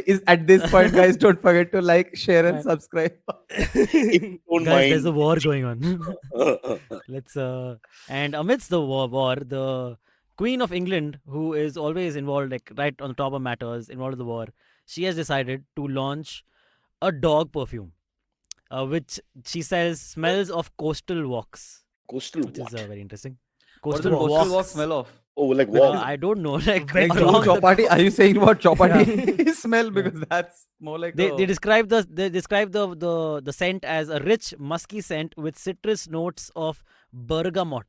Is at this point, guys, don't forget to like, share, and Man. subscribe. If you don't Guys, there's a mind. war going on. Let's and amidst the war, the Queen of England, who is always involved, like right on the top of matters, involved in the war, she has decided to launch a dog perfume, which she says smells of coastal walks, Coastal which what? is very interesting. What does the Coastal coastal walk walks. smell of? Oh, like Uh, walk. I don't know, like Like along the Chapati? Are you saying what chapati Yeah. smell? Because that's more like They describe the scent as a rich musky scent with citrus notes of bergamot.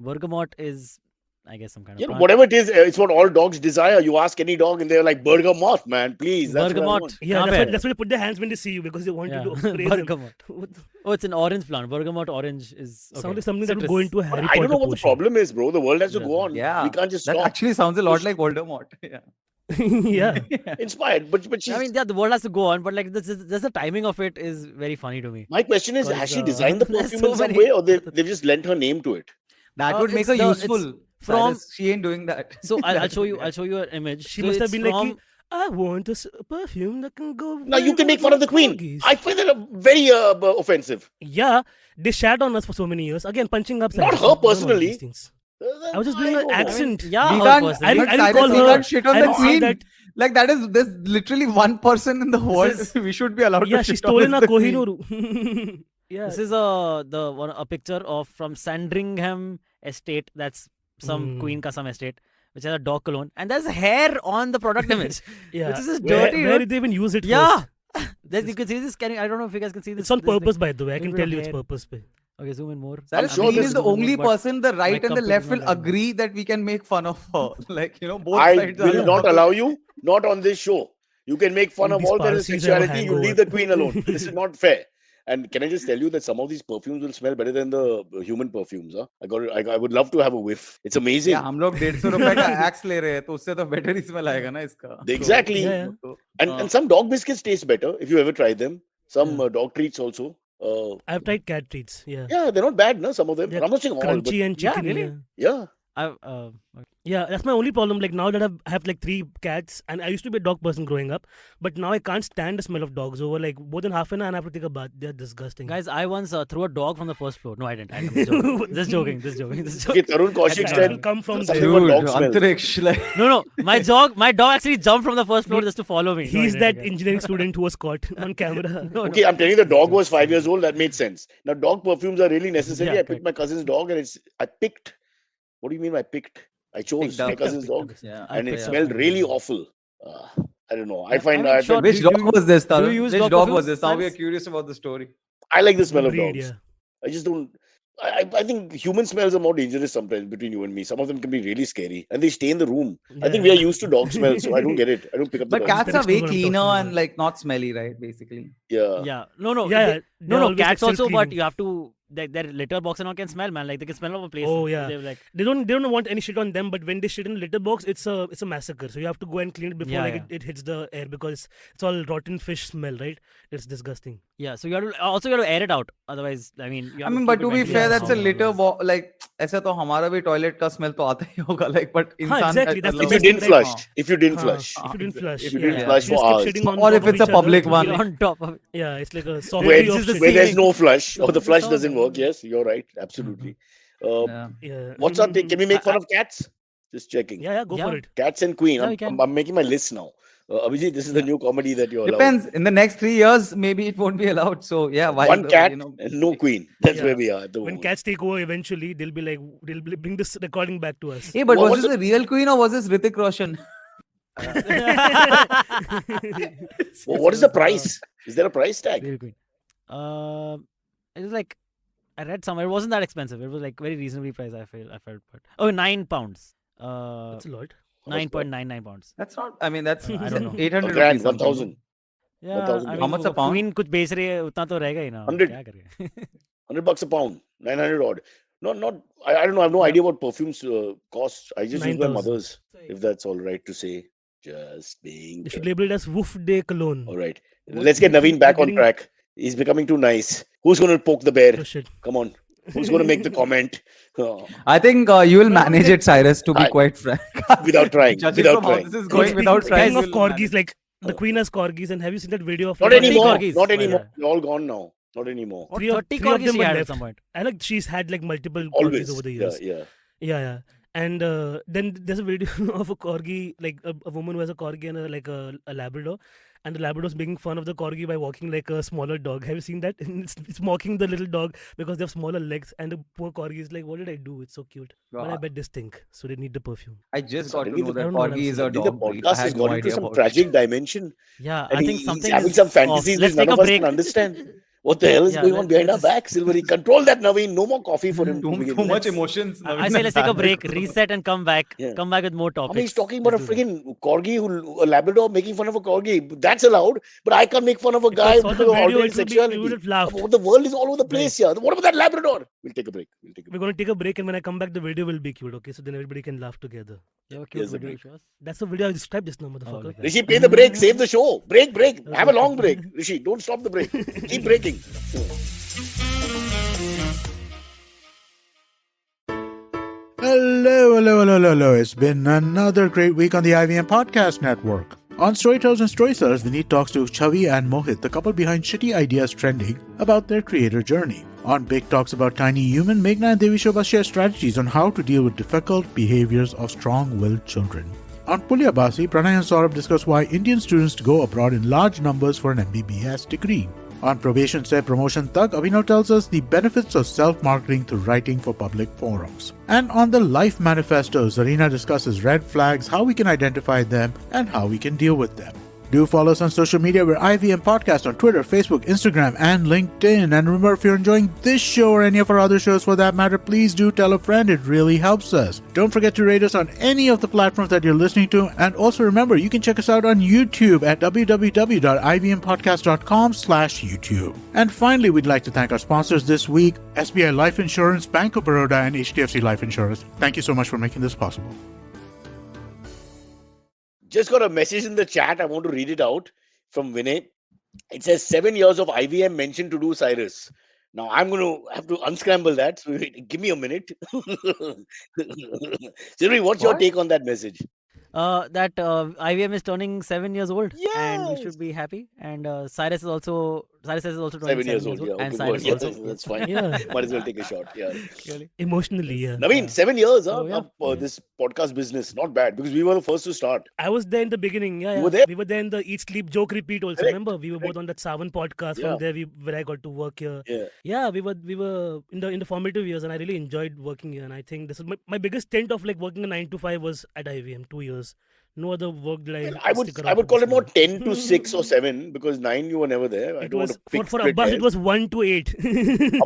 Bergamot is, I guess, some kind of You know, plant. whatever it is, it's what all dogs desire. You ask any dog, and they're like bergamot, man. Please, that's what I Bergamot. want. Yeah, Kahan that's pe why, that's why they put their hands when they see you because they want Yeah. you to praise them. Bergamot. Oh, it's an orange plant. Bergamot orange is okay. Sounds like something that will Citrus. go into a Harry I Potter don't know what the potion. problem is, bro. The world has to Yeah. go on. Yeah. We can't just That stop. actually sounds a lot like Voldemort. Yeah. Yeah. Inspired, but she's. I mean, yeah, the world has to go on, but like the timing of it is very funny to me. My question is, has 'Cause, she designed the there's perfume so in some many way, or other they've just lent her name to it? That would make it's her it's useful. from- Cyrus, she ain't doing that. So I'll That show would you. be I'll show you an image. She So must have it's been from, like, I want a perfume that can go. Now you very can well make fun with of the queen. corgis. I find that very offensive. Yeah, they shat on us for so many years. Again, punching up. Not Cyrus. her Don't want personally. these things. I was just doing I an don't know. accent. yeah, We her can't, personally. but I didn't Cyrus, call we her- can't shit on I the didn't say queen. that- Like there's literally one person in the world. is- We should be allowed Yeah, to she's shit on stolen a the queen. Kohinoor. Yeah. This is a picture of from Sandringham Estate. That's some Queen ka some estate, which has a dog cologne, and there's hair on the product image, Yeah. which is just Where- dirty. Where dude. did they even use it Yeah, first? There's, you can see this. I don't know if you guys can see this. It's on this thing. purpose, by the way. I can Little tell bit you of it's hair. purpose. Okay, zoom in more. Cyrus, sure queen there's is the zoom in only more, but person the right and the computer left is will not letting me. agree that we can make fun of her. Like, both I sides are will not allowed to- allow you. Not on this show. You can make fun of These all their Parsis have a sexuality. You leave hangover. the queen alone. This is not fair. And can I just tell you that some of these perfumes will smell better than the human perfumes? Huh? I would love to have a whiff. It's amazing. Yeah, हम लोग 150 रुपए का axe ले रहे हैं तो उससे तो better ही smell आएगा ना इसका. Exactly. Yeah, तो, And some dog biscuits taste better if you ever try them. Some Yeah. dog treats also. I've tried cat treats. Yeah. Yeah, they're not bad, no? Some of them. They're I'm not saying all, but Crunchy and Yeah, chicken. really? yeah. Yeah, that's my only problem. Like now that I have like 3 cats, and I used to be a dog person growing up, but now I can't stand the smell of dogs over like more than half an hour, and I have to take a bath. They're disgusting. Guys, I once threw a dog from the first floor. No, I didn't. I'm just joking. Just joking. Just Okay, joking. Tarun Kaushik That said- will said. come from Something there. about dude, dog smell. Antariksh, like, No. My dog actually jumped from the first floor just to follow me. No, I He's didn't, that okay. engineering student who was caught on camera. No, Okay, I'm telling you, the dog was 5 years old. That made sense. Now, dog perfumes are really necessary. Yeah, I picked my cousin's dog, and I picked. What do you mean? I picked. I chose Picked up. my cousin's dog, yeah. I and it picked up smelled my really dog. awful. I don't know. Yeah, I find I mean, sure, Which Do dog you- was this, do you Tarun? use Which dog dog perfume, was this? Now we are Cyrus? curious about the story. I like the smell of Breed, dogs. yeah. I just don't. I think human smells are more dangerous sometimes between you and me. Some of them can be really scary, and they stay in the room. I think we are used to dog smells, so I don't get it. I don't pick up the But dog cats smell. are way What I'm cleaner talking and about. like not smelly, right? Basically. Yeah. Yeah. No. Yeah, they- they're no. always, like, Cats also, but self-cleaning. you have to their litter box and all can smell, man. Like they can smell of a place. Oh, yeah. They're like, They don't want any shit on them, but when they shit in litter box, it's a massacre. So you have to go and clean it before Yeah, it hits the air, because it's all rotten fish smell, right? It's disgusting. yeah. So you have to air it out. Otherwise, I mean, you I have mean, to but keep to it be fair, ventilated that's a somehow, litter otherwise- box. Like, ऐसा तो हमारा भी toilet का smell तो आता ही होगा. Like, but इंसान exactly, का that's the If you best didn't thing, flush, हाँ. if you didn't Huh, flush, if you didn't flush, if you didn't yeah. flush You just for kept hours, shitting on Or top if of it's a each other, public it would be one. like- on top of it. yeah, it's like a where, sovereignty this of is the shit. where there's ceiling. no flush or the This flush all- doesn't work. Yes, you're right. Absolutely. Yeah. Yeah. What's our thing? Can we make I- fun I- of cats? Just checking. Yeah, go for Yeah. it. Cats and Queen. Yeah, we can. I'm making my list now. Abhijit, this is the Yeah. new comedy that you're allowed. Depends. In the next 3 years, maybe it won't be allowed. So yeah, while One the, cat you know, and no Queen. That's Yeah. where we are at the When moment. cats take over eventually, they'll bring this recording back to us. Hey, but What- was what's this a real queen or was this Hrithik Roshan? What is the price? Is there a price tag? Real quick. It was like I read somewhere. It wasn't that expensive. It was like very reasonably priced. I felt, but £9. That's a lot. 9.99 pounds. That's not. I mean, that's I don't know. 800 A grand, rupees. something, 1,000. Yeah, 1,000 I How mean, much a वो pound? Queen कुछ बेच रही है उतना तो रहेगा ही ना. 100. क्या करें? $100 a pound. 900 odd. Not. I don't know. I have no idea what perfumes cost. I just use my 9,000. mother's. If that's all right to say. Just being. They should label it as Woof Day Cologne. All right. Let's get Naveen back on track. He's becoming too nice. Who's going to poke the bear? Oh shit. Come on. Who's going to make the comment? I think you will manage it, Cyrus. To be quite frank, Without trying. Judging Without from how trying. this is going, without trying, Speaking of you'll manage. corgis, like the queen has corgis, and have you seen that video of Not like, anymore. corgis, Not by anymore. the way. They're all gone now. Not anymore. What, Three of 30 them corgis she were had at left. some point. I like she's had like multiple Always. corgis over the Yeah, years. yeah. Yeah. And then there's a video of a corgi, like a woman who has a corgi and a Labrador, and the Labrador's making fun of the corgi by walking like a smaller dog. Have you seen that? And it's mocking the little dog because they have smaller legs, and the poor corgi is like, "What did I do? It's so cute." But I God. bet they stink, so they need the perfume. I just got to Suddenly know the- that I don't know what corgi I'm is a I think dog the breed. I podcast has had no gone into idea some about tragic dimension. Yeah, And I think he's something having is some off. fantasies Let's which none take of a us break. can understand. What the hell is Yeah, going on behind our let's back, Silverie? Control that, Naveen. No more coffee for him. to Too, begin too with. much emotions. I say let's take a break, reset, and come back. Yeah. Come back with more I topics. mean, he's talking about a Let's do that. friggin' corgi, a Labrador making fun of a corgi. That's allowed, but I can't make fun of a If guy I saw with the video, alternate it would be, sexuality. you would have laughed. The world is all over the place Guys. here. What about that Labrador? We'll take a break. We're gonna take a break, and when I come back, the video will be cute. Okay, so then everybody can laugh together. You have a Here's cute the video break. to show us? That's the video I described just now, motherfucker. like that. Rishi, pay the break. Save the show. Break. Have a okay. long break. Rishi, don't stop the break. Keep breaking. Hello. It's been another great week on the IVM Podcast Network. On Storytellers and Storytellers, Vineet talks to Chavi and Mohit, the couple behind Shitty Ideas Trending, about their creator journey. On Big Talks About Tiny Human, Meghna and Devi Shobha share strategies on how to deal with difficult behaviors of strong-willed children. On Pulya Basi, Pranay and Saurabh discuss why Indian students go abroad in large numbers for an MBBS degree. On Probation Se Promotion Tak, Abhinav tells us the benefits of self-marketing through writing for public forums. And on the Life Manifesto, Zarina discusses red flags, how we can identify them, and how we can deal with them. Do follow us on social media. We're IVM Podcast on Twitter, Facebook, Instagram, and LinkedIn. And remember, if you're enjoying this show or any of our other shows for that matter, please do tell a friend. It really helps us. Don't forget to rate us on any of the platforms that you're listening to. And also remember, you can check us out on YouTube at www.ivmpodcast.com/YouTube. And finally, we'd like to thank our sponsors this week, SBI Life Insurance, Bank of Baroda, and HDFC Life Insurance. Thank you so much for making this possible. Just got a message in the chat. I want to read it out from Vinay. It says 7 years of IVM mentioned to do Cyrus. Now I'm going to have to unscramble that. So give me a minute. Silverie, what's your What? take on that message? That IVM is turning 7 years old, and we Yes. should be happy. And Cyrus is also turning 7 years old. Yeah, and okay, Cyrus good. also. Yes, that's fine. Yeah. Might as well take a shot. Yeah. Clearly. Emotionally, yeah. Naveen, 7 years So, yeah. of this podcast business. Not bad because we were the first to start. I was there in the beginning. Yeah, You were there? We were there in the Eat, Sleep, Joke, Repeat also. Correct, Remember, we were both on that Savan podcast. Yeah. From there, where I got to work here. Yeah. Yeah, we were in the formative years, and I really enjoyed working here. And I think this is my biggest stint of like working a 9 to 5 was at IVM, 2 years. no other work that Well, I stick I around would for call this it more long. 10 to 6 or 7 because 9 you were never there. I It don't want was to pick for split Abbas. It hairs. was 1 to 8.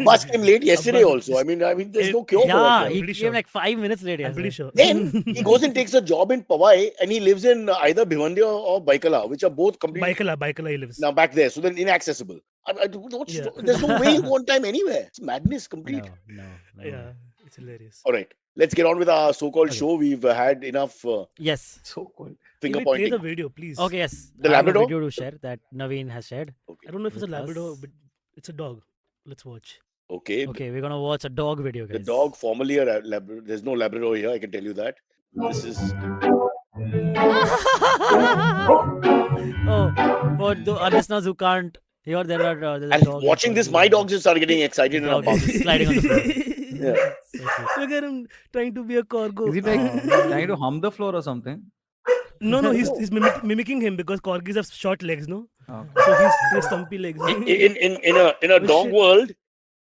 Abbas came late yesterday Abbas also. just, I mean, there's it, no cure for that Yeah, guy. he pretty came sure. like 5 minutes late. I'm pretty Yesterday. sure. Then he goes and takes a job in Powai and he lives in either Bhiwandi or Baikala, which are both completely Baikala he lives. now back there. So then inaccessible. Yeah. There's no way you go on time anywhere. It's madness complete. No. Yeah, it's hilarious. All right, let's get on with our so-called Okay. show. We've had enough Yes. So cool. finger Anyway, play the pointing. video, please. Okay, yes. The I have a Labrador? video to share that Naveen has shared. Okay. I don't know if it's a with Labrador, us. but it's a dog. Let's watch. Okay. Okay, we're gonna watch a dog video, The guys. dog, formerly a Labrador. There's no Labrador here. I can tell you that. This is Oh, for our listeners who can't hear, there's a and dog. watching this, my dogs just started getting excited and are Dog is barking. sliding on the floor. Yeah. So cute. Look at him trying to be a corgo. Is he like Oh, trying to hum the floor or something? No, he's mimicking him because corgis have short legs, no? Okay. So he has stumpy legs. In a Oh, dog shit. world,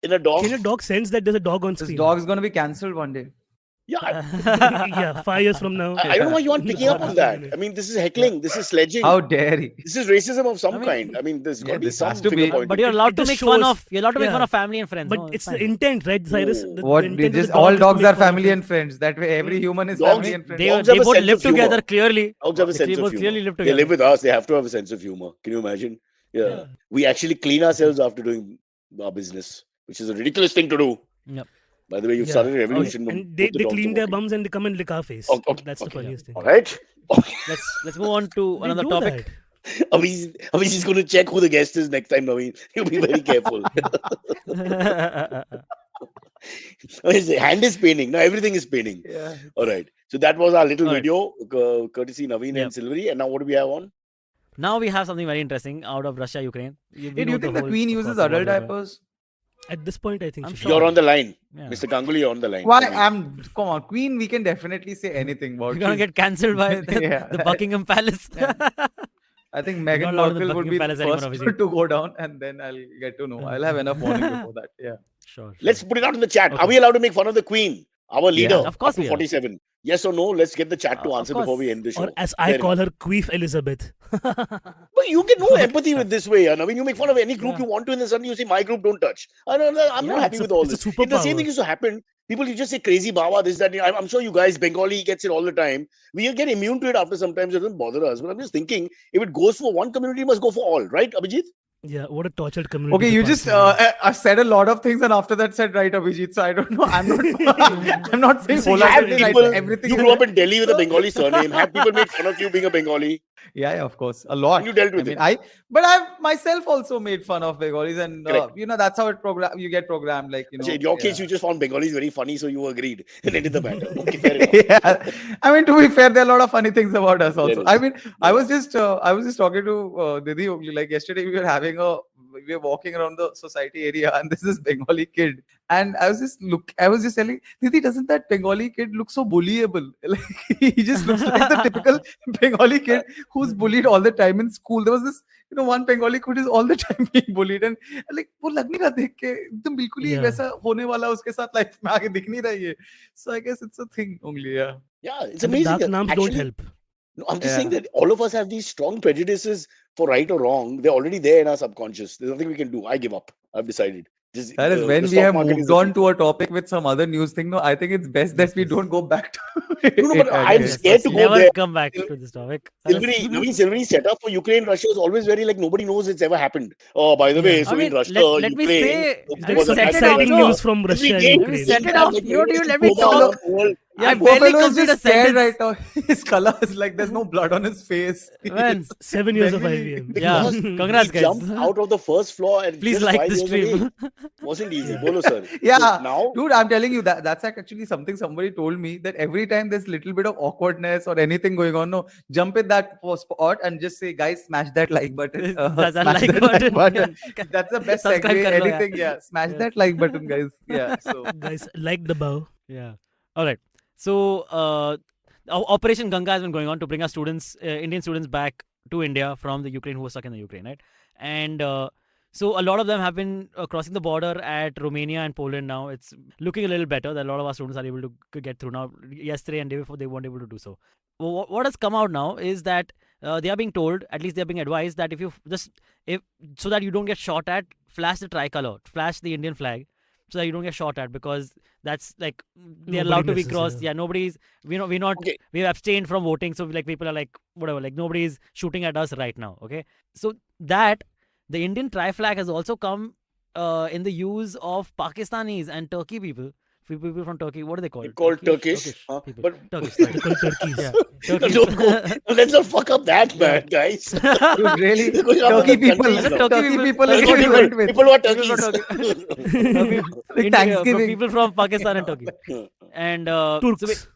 in a dog. Can a dog sense that there's a dog on This screen? dog is gonna be cancelled one day. Yeah. Yeah, 5 years from now. I don't know why you aren't picking up on that. Yeah. I mean, this is heckling. This is sledging. How dare he? This is racism of some I mean, kind. I mean, there's got to be this some has to finger be. pointing. but you're allowed It to just make fun shows- of. You're allowed to make yeah. fun of family and friends. But no, it's the fine. intent, right, Cyrus? Oh. The What? intent of Just the dog all is to dogs make are fun of family it. and friends. That way, every human is Dogs- family and friends. They Dogs have a both sense live of humor. together clearly. Dogs have a They sense both of clearly humor. live They together. live with us. They have to have a sense of humor. Can you imagine? Yeah. We actually clean ourselves after doing our business, which is a ridiculous thing to do. Yep. By the way, you've Yeah. started a revolution. And they clean their bums and they come and lick our face. Okay, That's the okay. funniest thing. All right. Let's move on to They another do topic. Abhijit is going to check who the guest is next time, Naveen. You be very careful. His hand is paining. Now everything is paining. Yeah. All right. So that was our little All right. video, courtesy Naveen Yep. and Silverie. And now what do we have on? Now we have something very interesting out of Russia, Ukraine. Hey, do you think the Queen uses adult diapers? At this point, I think I'm she sure. You're on the line. Yeah. Mr. Ganguly, you're on the line. Why? Naveen. Come on, Queen. We can definitely say anything about. You're gonna She's- get cancelled by Yeah. the Buckingham Palace. I think not Meghan allowed in the Markle would Buckingham be the Palace anymore, first Abhijit. to go down, and then I'll get to know. I'll have enough warning before that. Yeah. Sure. Let's put it out in the chat. Are Okay. we allowed to make fun of the Queen? Our leader, Of course up to we are. 47. Yes or no? Let's get the chat to Of answer before we course. end the show. Or as I Fair call enough. her, Queef Elizabeth. But you get no empathy with this way. I mean, you make fun of any group Yeah. you want to, and then suddenly you say, my group don't touch. I'm not Yeah, happy with all it's a this. If the same superpower. thing used to happen, people, you just say crazy Baba, this, that. I'm sure you guys, Bengali gets it all the time. We get immune to it after sometimes. It doesn't bother us. But I'm just thinking, if it goes for one community, it must go for all. Right, Abhijit? Yeah, what a tortured community. Okay, to you pass just through. said a lot of things, and after that said right, Abhijit. So I don't know. I'm not. I'm not saying So you Have wholeheartedly right. people, Everything. you is grew up right. in Delhi with a Bengali surname. Have people made fun of you being a Bengali? Yeah, of course, a lot. And you dealt with I mean, it. but I've myself also made fun of Bengalis, and Correct. that's how you get programmed. Like In your case, yeah. you just found Bengalis very funny, so you agreed and ended the matter. Okay, fair enough. Yeah, I mean, to be fair, there are a lot of funny things about us also. There I is. mean, I was just talking to Didi only. Like yesterday, we were walking around the society area, and this is Bengali kid, and I was just telling Didi, doesn't that Bengali kid look so bullyable? Like he just looks like the typical Bengali kid who's bullied all the time in school. There was this, one Bengali kid is all the time being bullied, and like वो लग नहीं रहा देख के एकदम बिल्कुल ही Yeah. वैसा होने वाला उसके साथ लाइफ में आगे दिख नहीं रहा है. So I guess it's a thing only. Yeah. Yeah, it's And the amazing. dark that names actually, don't help. No, I'm just saying Yeah. that all of us have these strong prejudices for right or wrong. They're already there in our subconscious. There's nothing we can do. I give up. I've decided. Just, That is the when we stock have market is moved the on future. to a topic with some other news thing. No, I think it's best that Yes, we yes. don't go back to No, it but I'm again. scared to go Never there. come back to this topic. Silverie setup for Ukraine, Russia is always very like nobody knows it's ever happened. Oh, by the way, Yeah. so I mean, in Russia, let me Ukraine, say, It's I like mean, some set it exciting up, news from every Russia day and Let me Ukraine. set it up. You let me Over talk. the world. Yeah, And barely Buffalo is complete a just scared right sentence. now. His color is like there's no blood on his face. Man, He's 7 years of very- IVM. Yeah, Because congrats, he guys. jumped out of the first floor and Please just like 5 the years stream. away. Wasn't easy. Bolo, sir. Yeah, So now, dude, I'm telling you that's actually something somebody told me, that every time there's little bit of awkwardness or anything going on, no, jump in that spot and just say, guys, smash that like button. That Smash like that button. button. Yeah. That's the best Subscribe segue. kar lo, Anything, yeah. Smash Yeah. that like button, guys. Yeah. So Guys, like the bow. Yeah. All right. So, Operation Ganga has been going on to bring our students, Indian students, back to India from the Ukraine who were stuck in the Ukraine, right? And So a lot of them have been crossing the border at Romania and Poland now. It's looking a little better that a lot of our students are able to get through now. Yesterday and day before, they weren't able to do so. What has come out now is that they are being told, at least they are being advised, that if so that you don't get shot at, flash the tricolor, flash the Indian flag, so that you don't get shot at, because that's like they're allowed to be crossed. Yeah, nobody's we're not Okay. we've abstained from voting, so like people are like whatever, like nobody's shooting at us right now. Okay, so that the Indian tri-flag has also come in the use of Pakistanis and Turkey people from Turkey. What are they called? They're called Turkish, people. but Turkish. They Sorry. call turkeys. Yeah, no, Turkeys. let's not fuck up that, man, guys. Dude, really? They're going after Turkey the people. countries now. Turkey people is Turkey what you people, went with. people who are People from Turkeys. Like India, Thanksgiving. people from Pakistan and Turkey, and Turks.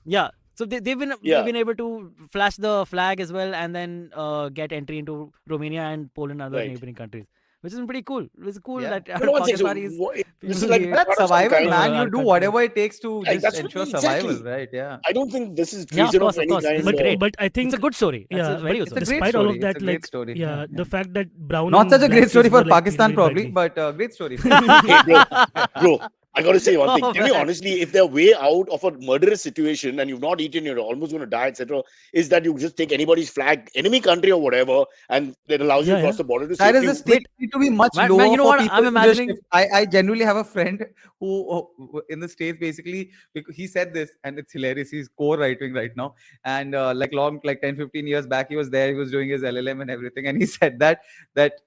so they've been Yeah. able to flash the flag as well, and then get entry into Romania and Poland and other Right. neighboring countries, which is pretty cool. It's cool Yeah. that But one thing, so Pakistanis. this is people like hate- That's part of some survival, kind- man. our You do country. whatever it takes to Like, just that's what- ensure exactly. survival, right? Yeah. I don't think this is Yeah, of treason course, of any of course. kind. But I think It's a good story. That's yeah, a very but good It's a story. great despite all story. of that, It's a great like story. yeah, Yeah. the fact that brown Not and such a black great kids story were, for like, Pakistan, treated probably, badly. but great story. Hey, bro, I got to say one thing. Oh, Tell me man. honestly, if they're way out of a murderous situation and you've not eaten, you're almost going to die, etc., is that you just take anybody's flag, enemy country or whatever, and it allows you to Yeah, cross yeah. the border to Cyrus, safety. the stakes need to be much Man, lower you know for what? people I'm to just imagining. shift. I genuinely have a friend who in the States, basically, because he said this, and it's hilarious. He's core right wing right now. And like 10, 15 years back, he was there, he was doing his LLM and everything. And he said that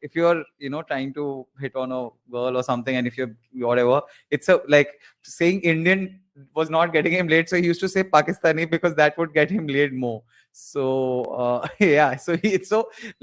if you're, trying to hit on a girl or something, and if you're whatever, it's a like saying Indian was not getting him laid. So he used to say Pakistani because that would get him laid more. So yeah, so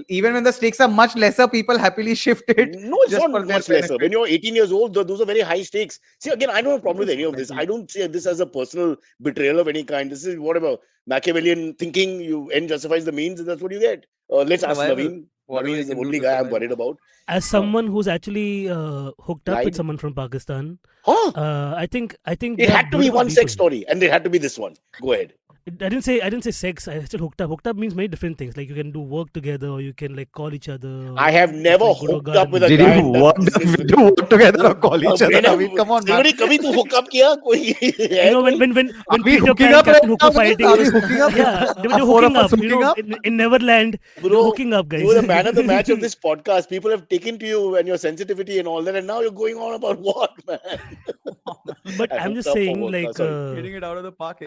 even when the stakes are much lesser, people happily shift it No, it's just not for their much lesser. benefit. When you're 18 years old, those are very high stakes. See, again, I don't have a problem with Yes, any of this. exactly. I don't see this as a personal betrayal of any kind. This is whatever Machiavellian thinking. You end justifies the means, and that's what you get. Let's ask Survival. Naveen. Whatever Naveen you is the can do only to guy I'm survive. worried about. As someone who's actually hooked up Lied? with someone from Pakistan, Huh? I think It they're had to be beautiful one sex people. story, and it had to be this one. Go ahead. I didn't say sex. I said hooked up. Hooked up means many different things. Like you can do work together, or you can like call each other. or, I have just, never like, go to a hooked up with a garden. Did guy you and done work, business with do work together or call each other? मैंने I mean, come on, man. सिलवरी कभी तू hook up किया कोई है You know कोई when we Peter hooking Pan up and Captain right Hook were now, guys? fighting. Are we hooking up? Yeah, they were Are four hooking of us up. You hooking know, up? in Neverland, they were bro hooking up, guys. you were the man of the match of this podcast. People have taken to you and your sensitivity and all that, and now you're going on about what, man? But I I'm hooked just up for saying, work. like, Sorry. Hitting it out of the park.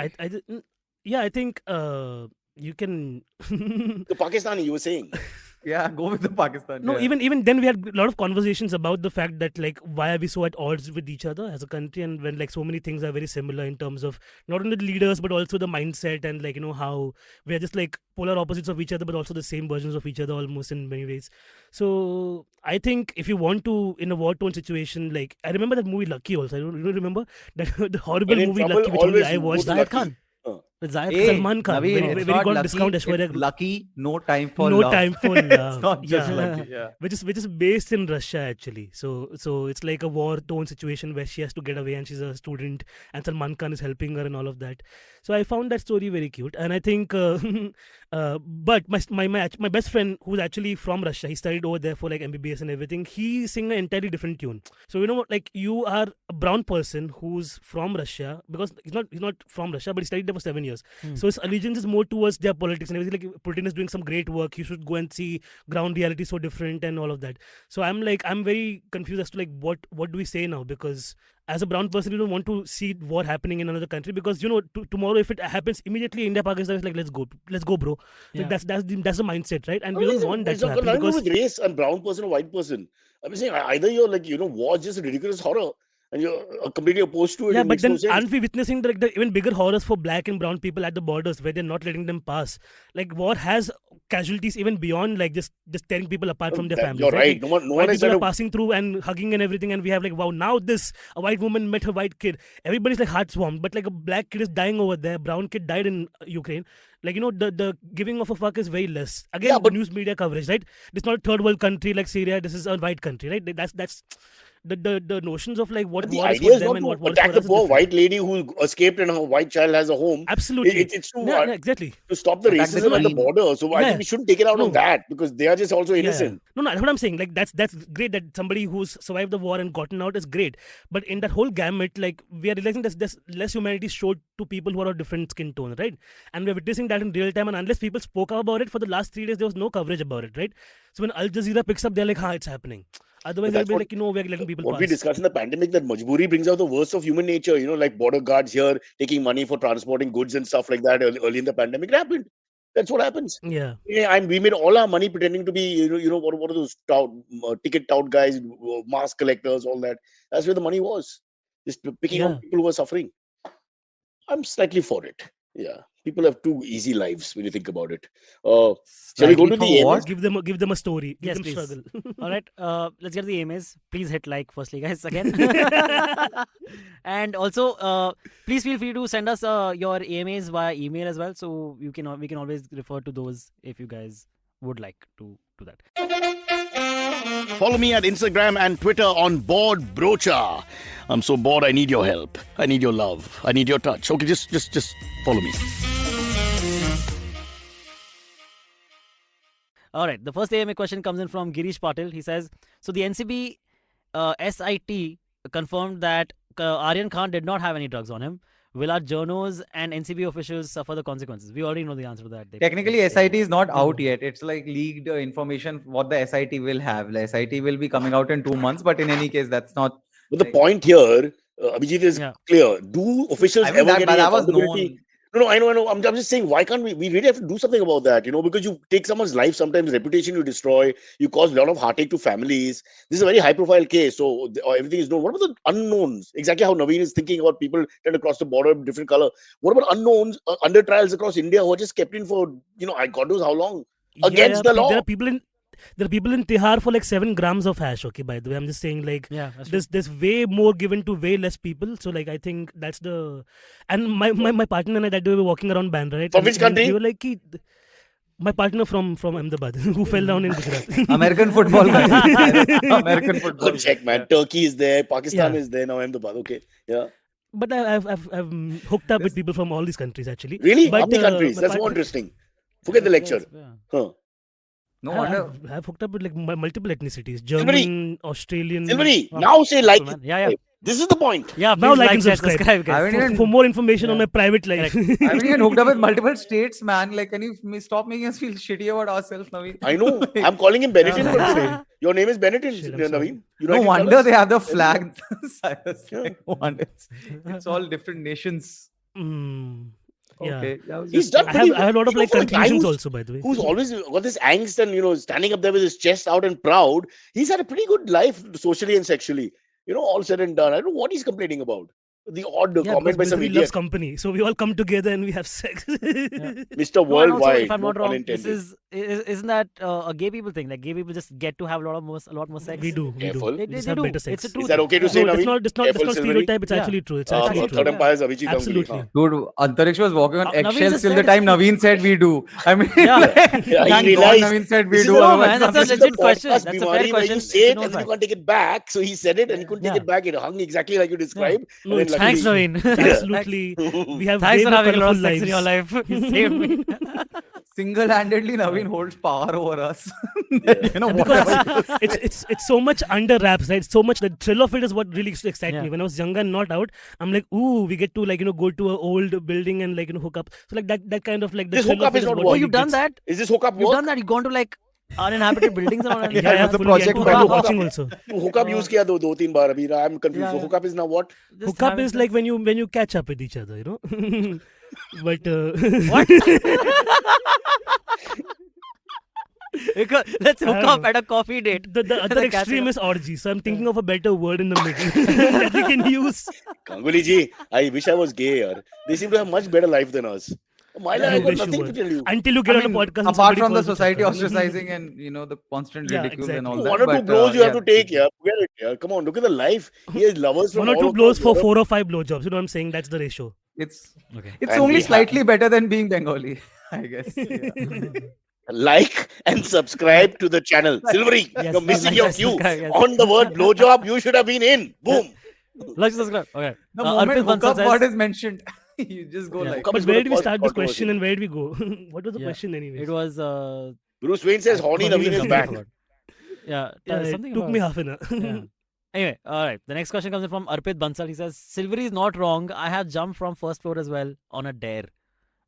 yeah, I think you can. The Pakistani, you were saying. Yeah, go with the Pakistan. No, yeah. even then we had a lot of conversations about the fact that like why are we so at odds with each other as a country, and when like so many things are very similar in terms of not only the leaders but also the mindset, and like how we are just like polar opposites of each other but also the same versions of each other almost in many ways. So I think if you want to, in a war torn situation, like I remember that movie Lucky also. I don't you don't remember that the horrible When in movie trouble, Lucky, which only always I watched. go to Zahid Lucky. Khan. With Zahid Hey, Khan. Salman Khan, Naveen, very it's very not good lucky, discount it's Aishwarya. lucky, no time for No love. time for It's love. not just Yeah. lucky. Yeah. which is based in Russia actually. So it's like a war torn situation where she has to get away and she's a student and Salman Khan is helping her and all of that. So I found that story very cute, and I think but my best friend who's actually from Russia, he studied over there for like MBBS and everything. He sing an entirely different tune. So you know what, like you are a brown person who's from Russia, because he's not from Russia but he studied there for 7 years. So his allegiance is more towards their politics and everything. Like Putin is doing some great work. You should go and see ground reality so different and all of that. So I'm very confused as to like what do we say now, because as a brown person you don't want to see war happening in another country, because tomorrow if it happens immediately, India Pakistan is like let's go bro. Yeah. Like that's the mindset, right? And No, we don't it's want that it's to not happen got nothing to do because with race and brown person or white person. I'm saying either you're like, war is just a ridiculous horror and you're completely opposed to it. yeah, It but makes no then sense. aren't we witnessing the even bigger horrors for black and brown people at the borders where they're not letting them pass? Like war has casualties even beyond like just tearing people apart from their families. You're right. Like, No one white is people trying are to. passing through and hugging and everything, and we have like, wow, now a white woman met her white kid. Everybody's like hearts warmed, but like a black kid is dying over there. Brown kid died in Ukraine. Like, the giving of a fuck is very less. Again, Yeah, the but- news media coverage, right? This is not a third world country like Syria. This is a white country, right? That's the notions of like what But the war is idea for is them not and to what war is attack for the us is poor different. white lady who escaped and her white child has a home. Absolutely. It's to Yeah, exactly. to stop the Attack the racism at the queen. border. So I Yeah. think we shouldn't take it out on No. that because they are just also Yeah. innocent. No, that's what I'm saying. Like that's great that somebody who's survived the war and gotten out is great. But in that whole gamut, like we are realizing there's less humanity showed to people who are of different skin tones, right? And we're witnessing that in real time. And unless people spoke up about it for the last 3 days, there was no coverage about it, right? So when Al Jazeera picks up, they're like, it's happening. Otherwise, But they'll that's be like, we're letting people What pass. we discussed in the pandemic, that majburi brings out the worst of human nature. Like border guards here taking money for transporting goods and stuff like that early in the pandemic. It happened. That's what happens. Yeah. Yeah, we made all our money pretending to be, what are those ticket tout guys, mask collectors, all that. That's where the money was. Just picking Yeah. on people who are suffering. I'm slightly for it. Yeah, people have two easy lives when you think about it. Shall we go to Slightly the for what? AMS? Give them a story. Give Yes, them please. struggle. All right, let's get the AMAs. Please hit like firstly, guys, again. And also, please feel free to send us your AMAs via email as well. So we can always refer to those if you guys would like to do that. Follow me at Instagram and Twitter on Bored Brocha. I'm so bored. I need your help. I need your love. I need your touch. Okay, just follow me. All right, the first AMA question comes in from Girish Patil. He says, so the NCB SIT confirmed that Aryan Khan did not have any drugs on him. Will our journos and NCB officials suffer the consequences? We already know the answer to that. Technically, SIT is not out yet. It's like leaked information what the SIT will have. The SIT will be coming out in 2 months, but in any case, that's not. But the point here, Abhijit, is Yeah. clear. Do officials I mean, ever get any that was accountability? known. No, I know. I'm just saying, why can't we really have to do something about that? Because you take someone's life, sometimes reputation you destroy, you cause a lot of heartache to families. This is a very high-profile case, so everything is known. What about the unknowns? Exactly how Navin is thinking about people trying to cross the border, different color. What about unknowns under trials across India who are just kept in for, I God knows how long, against the law? There are people in Tihar for like 7 grams of hash. Okay, by the way, I'm just saying like Yeah, that's true. there's way more given to way less people. So like I think that's the. And my partner and I that day we were walking around Bandra, right? From which country? We were like, my partner from Ahmedabad who fell down in Gujarat. American football guy. American football. Good check, man. Turkey is there, Pakistan is there, now Ahmedabad. Okay, yeah. But I've hooked up with people from all these countries actually. Really? But, How many countries? my That's more partner- interesting. Forget the lecture. Yeah. Huh. No wonder. I've hooked up with like multiple ethnicities: Silverie. German, Australian. Silverie, Wow. now say like. Man. Yeah. This is the point. Yeah, Now please like like, and share, subscribe. subscribe, guys. I haven't even- For more information on Yeah. my private life. I haven't even hooked up with multiple states, man. Like, can you stop making us feel shitty about ourselves, Naveen? I know. I'm calling him Benetton. Yeah. for today. Your name is Benetton, Shit, I'm sorry. Naveen. You No like his wonder colours? they have the flag. Cyrus. Yeah. No wonder. It's all different nations. Mm, yeah. Okay. that was He's just- done I pretty have a lot of like for a guy conclusions who's- also, by the way. Who's always got this angst and standing up there with his chest out and proud. He's had a pretty good life socially and sexually. All said and done. I don't know what he's complaining about. The odd Yeah, comment by because some he idiot. loves company, so we all come together and we have sex. Mr. No, and also, Worldwide. if I'm not no wrong, pun this intended. isn't that a gay people thing? Like gay people just get to have a lot more sex. We do. Careful. They, We they, just they have do. better It's sex. a truth. Is that okay to Yeah. say, No, Naveen? that's not Careful, Silverie. stereotype. It's Yeah. actually true. It's actually Third true. umpire is Abijit Ganguly. Absolutely. Huh. Dude, Antariksh was walking on Naveen eggshells just till the said time it's- Naveen said we do. I mean, Yeah. Yeah, thank he God realized Naveen said we this do. is- No, otherwise man, that's something- a legit question. Podcast That's a bimari fair where question. you It's say a it known and then you fact. can't take it back. So he said it and he couldn't take Yeah. it back. It hung exactly like you described. No, And then Thanks, luckily- Naveen. Absolutely. We have Thanks way for more having a lot of colourful sex in your lives. life. You saved me. Single-handedly, Naveen holds power over us. And because it's so much under wraps, right? So much the thrill of it is what really used to excite Yeah. me. When I was younger and not out, I'm like, ooh, we get to go to an old building and hook up. So like that kind of like the This thrill hookup of it is not what work. Oh, really you've done gets- that? Is this hookup You've work? done that? You've gone to like uninhabited buildings and all that? Yeah, Yeah, the fully, project and man. people watching also. तो hookup use किया दो तीन बार अभी I'm confused. Yeah, So yeah. hookup is now what? Just Hookup having is like sex. when you catch up with each other, But What? Let's hook I up don't at a coffee date. the other The catch extreme up. is orgy. So I'm thinking of a better word in the middle that we can use. Ganguly ji, I wish I was gay. Yaar. They seem to have much better life than us. My life, I I got wish you nothing to would. tell you. Until you get I on a mean, podcast. and apart somebody from the calls you society chakka. ostracizing and the constant Yeah, ridicule and all exactly. that. One or two but, blows you have yeah. to take, yeah. Forget it, yeah. Come on, look at the life. He has lovers from One or all two across blows for Europe. 4 or 5 blowjobs. You know what I'm saying? That's the ratio. It's Okay. it's And only we have- slightly better than being Bengali, I guess. Yeah. Like and subscribe to the channel. Silverie, Yes, you're missing like your and cue. subscribe, yes. On the word blowjob, you should have been in. Boom. Like, subscribe. Okay. The moment Arpit Bansal hookup says, word is mentioned, you just go Yeah. like. Hookup But is gonna where do we cause start this controversy. question and where do we go? What was the Yeah. question anyways? it was. Bruce Wayne says horny Horny Naveen is Naveen. back. Yeah, Yeah, it something took about, me half an hour. Yeah. Anyway, all right. The next question comes in from Arpit Bansal. He says, Silverie is not wrong. I have jumped from first floor as well on a dare.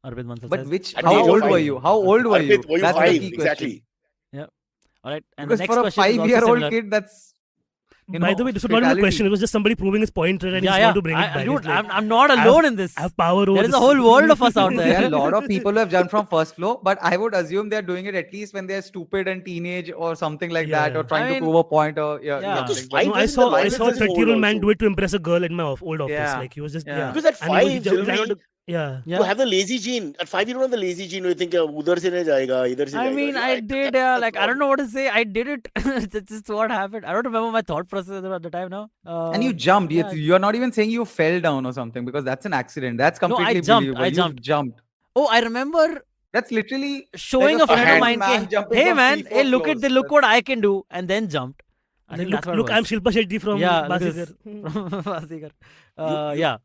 Arpit Bansal But says. which? At How the age of old were 5. you? How old were you? Arpit, were you That's 5? the key question. Exactly. All right. And Because the next for a question is also 5-year-old similar. kid, that's By the way, this was not even a fatality. question. It was just somebody proving his point, right? And he just wanted to bring it back. Dude, He's like, I'm not I have- alone in this. I have power over There is a this. whole world of us out There are a there. lot of people who have jumped from first floor, but I would assume they're doing it at least when they're stupid and teenage or something like that, Yeah. or trying I to mean, prove a point or yeah. Because something. 5 No, I years in the saw life a is 30-year-old old man also. do it to impress a girl in my old office. Yeah. Like he was just Yeah. Because at And he was 5, just trying Silverie, to- yeah. you have the lazy gene. At 5, you don't have the lazy gene. You think udhar se nahi jayega, idhar se I jayega. mean, Yeah, I did. that's Like, the I don't problem. know what to say. I did it. That's just what happened. I don't remember my thought process at the time now. And you jumped. yeah. You're not even saying you fell down or something because that's an accident. That's No, I completely jumped. believable. I You jumped. jumped. Oh, I remember That's literally showing like a friend of hand. mine. man jumping Hey from man, 3-4 hey, look floors. look what I can do, and then jumped. I think Look, that's what look, it I'm was. Shilpa Shetty from Yeah, look Basigar. this- from Basigar. You- Yeah.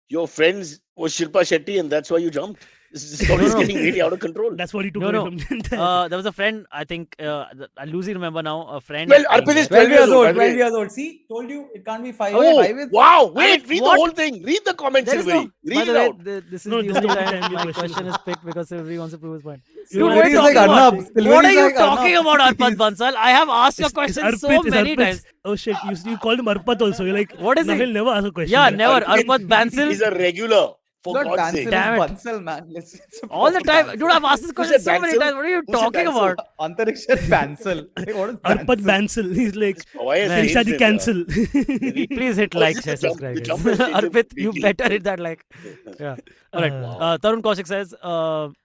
Your friends was Shilpa Shetty, and that's why you jumped. This story No, is no. getting really out of control. That's what he took No, away no. from that. There was a friend. I think I loosely remember now. A friend. Well, Arpit is 12 years old. by the 12 way. years old. See, told you it can't be 5. Oh, 5 is wow. I Wait, mean, read what? the whole thing. Read the comments, There is Silverie. no. Read By it the way, out. this is No, the this is only the only time time your my question question is is picked because Silverie wants to prove his point. Silverie Dude, what are is you like talking about? Arnab. Silverie What are is you like talking Arnab. about, Arpat Bansal? I have asked your It's question Arpit, so it's many Arpit. times. Oh shit, you called him Arpat also. You're like, What is no, he? he'll never ask a question. Yeah, Like, never. Arpit Arpat Bansal. He's a regular, for Not God's sake. Bansal, Damn it. it's Bansal, man. It's a All the proper time. Bansal. Dude, I've asked this Who question said so many Bansal? times. What are you Who said talking Bansal? about? Antariksh said Bansal. Like, what is Arpat Bansal? Bansal. He's like, Why is Man, he Shadi in cancel. Please hit Oh, like, is share, this the jump- subscribe. the guys. jump has changed Arpit, you completely. better hit that like. Yeah. All right. Wow. Tarun Kaushik says,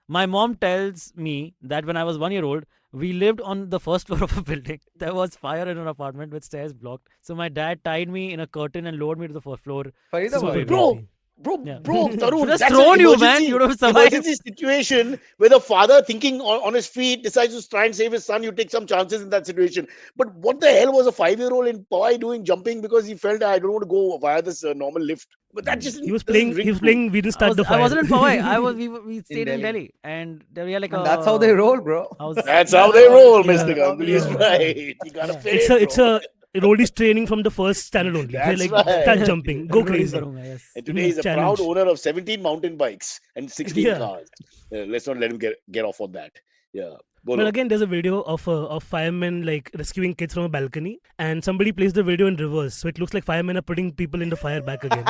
my mom tells me that when I was 1 year old, we lived on the first floor of a building. There was fire in an apartment with stairs blocked. So my dad tied me in a curtain and lowered me to the first floor. Faridabad. Bro, Yeah. Tarun, Just that's thrown an you, man. emergency- You don't survive. emergency situation where the father, thinking on his feet, decides to try and save his son. You take some chances in that situation. But what the hell was a 5-year-old in Powai doing jumping because he felt I don't want to go via this normal lift? But that just he was doesn't playing. ring He was true. playing. We didn't start the I fire. wasn't in Powai. We stayed in Delhi. Delhi. And we had like And that's how they roll, bro. house. That's how they roll, Yeah. Mr. Ganguly is Yeah. right. You gotta Yeah. fit It's it, a roadies training from the first standard only. They're That's like, right. start jumping, go Roadies crazy. karunga, yes. And today he's a Challenge. proud owner of 17 mountain bikes and 16 Yeah. cars. Let's not let him get off on that. Yeah. But Bolo. again, there's a video of firemen like rescuing kids from a balcony, and somebody plays the video in reverse, so it looks like firemen are putting people in the fire back again.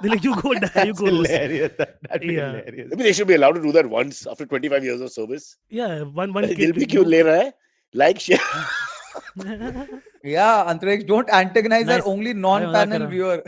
They're like, "You go die, you That's go." hilarious. That'd be Yeah. hilarious. Maybe they should be allowed to do that once after 25 years of service. Yeah, one Dil kid. bhi kyun le raha hai? Like, share. Yeah, Antariksh, don't antagonize Nice. our only Arey, non-panel mazak viewer.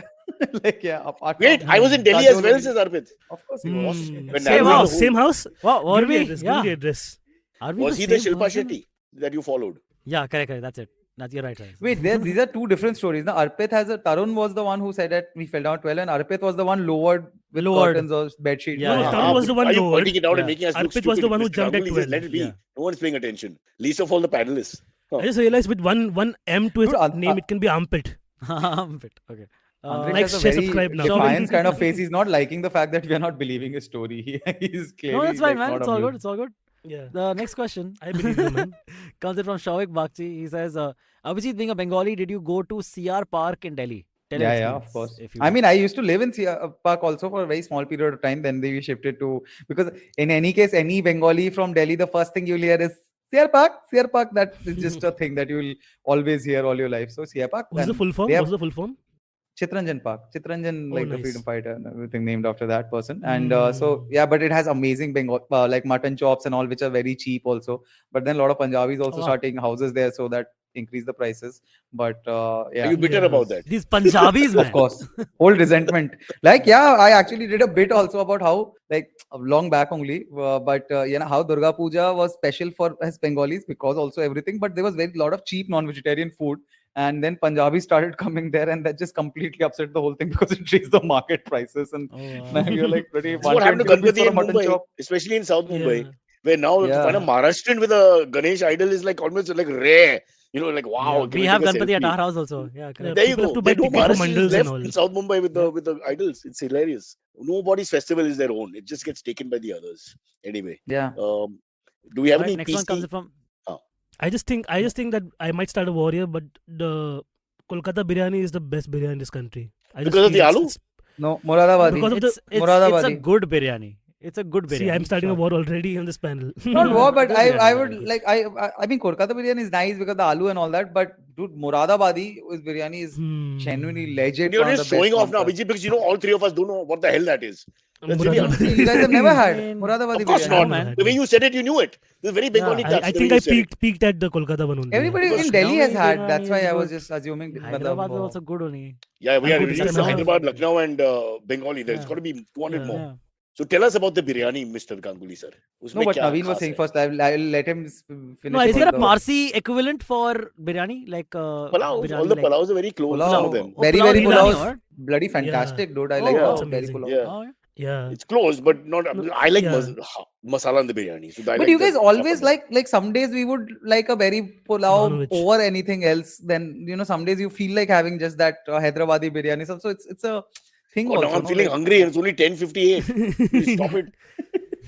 Like, yeah, apart Wait, from I was in Delhi as well, Kajol says Arpit. Of course he was. Hmm. When Same Navin house, Noronha- Same house. Wow, were Give me we? address. Give Yeah. me address. Are we Was he the same Shilpa person? Shetty that you followed? Yeah, correct. That's it. You're right. Wait, these are two different stories. Now, Tarun was the one who said that we fell down at 12, and Arpit was the one lowered with Lowered. curtains or bed sheets. Yeah, No, yeah. Tarun was the one Are you lowered. pointing it out and Yeah. making us look Arpit stupid? was the one who Mr. jumped at Ganguly, just 12. let it be. Yeah. No one's paying attention. Least of all the panelists. I just realized with one M to his Dude, name, it can be armpit. Okay. Antariksh like, has a share, very subscribe now. defiance kind of face. He's not liking the fact that we are not believing his story. He's clearly No, that's fine, like, man. not It's all good. amused. It's all good. Yeah, The next question I believe you, man. comes in from Shavik Bakchi. He says, Abhijit, being a Bengali, did you go to CR Park in Delhi? Tell your Yeah, of experience, course. if you I will. mean, I used to live in Sia Park also for a very small period of time. Then we shifted to, because in any case, any Bengali from Delhi, the first thing you'll hear is Sia Park. That is just a thing that you'll always hear all your life. So Sia Park. What's the and full form? they have What's the full form? Chitranjan Park. Chitranjan, Oh, like the nice. freedom fighter and everything named after that person. And so, Mm. yeah, but it has amazing Bengal, like mutton chops and all, which are very cheap also. But then a lot of Punjabis also Wow. start taking houses there, so that increase the prices. But yeah. Are you bitter Yeah. about that? These Punjabis, man. Of course, whole resentment. Like, yeah, I actually did a bit also about how, like, long back only, but how Durga Puja was special for us Bengalis because also everything, but there was very lot of cheap non-vegetarian food, And then Punjabi started coming there, and that just completely upset the whole thing because it raised the market prices. And now you're like, pretty This is what happened to 120 rupees Ganpati for a in mutton Mumbai, chop. especially in South Mumbai, Yeah. where now to find a Yeah. Maharashtrian with a Ganesh idol is like almost like rare. You know, like wow, Yeah, can we we have take a Ganpati at selfie? our house also. Yeah, Yeah, correct. There you people have go. to There buy are no ticket for Maharashtrians mandals and left all. in South Mumbai with Yeah. the idols. It's hilarious. Nobody's festival is their own. It just gets taken by the others. Anyway, Yeah. do we have All right, any next one comes PC? from. I just think that I might start a war here, but the Kolkata biryani is the best biryani in this country. I just Because of the feel aloo? it's No, Moradabadi. because of the It's a Moradabadi. good biryani. It's a good biryani. see. I'm starting a sure. war already on this panel. Not Yeah, war, but good I biryani, would good. like I mean Kolkata biryani is nice because the aloo and all that, but dude, Moradabadi with biryani is genuinely legit And you're one of the just showing best off now, ones. Abhijit, because you know all three of us don't know what the hell that is. That's really Moradabadi. So you guys have never had mean, Moradabadi Of course biryani. not, man. man. The way you said it, you knew it. This is very Bengali Yeah, touch. I the way think you I said it. peaked at the Kolkata one only. Everybody Because in Delhi has Lucknowi had. That's biryani why is I was good. just assuming. Hyderabad is matlab, also good only. Yeah, we I'm are good reduced this to time. Hyderabad, Lucknow, and Bengali. There's Yeah. got to be 200 more. Yeah. So tell us about the biryani, Mr. Ganguly, sir. no, Usme but kya Naveen was khas saying hai? first. I'll let him finish. No, is there a about the Parsi equivalent for biryani? Like Palaus. biryani, All the like palaus are very close. Some of pulao. them. Oh, Very, pulao very is pulaus. pulaus. biryani, or? Bloody fantastic, dude. I Oh, like wow. It's very amazing. pulao. Yeah. Oh, yeah. Yeah. It's close, but not. No, I like yeah. masala in the biryani. So I But like you the guys half always of it. like some days we would like a very pulao Non-veg. over anything else. Then some days you feel like having just that Hyderabadi biryani. So it's a thing God, now also. I'm No, feeling like, hungry and it's only 10:58. Please stop it.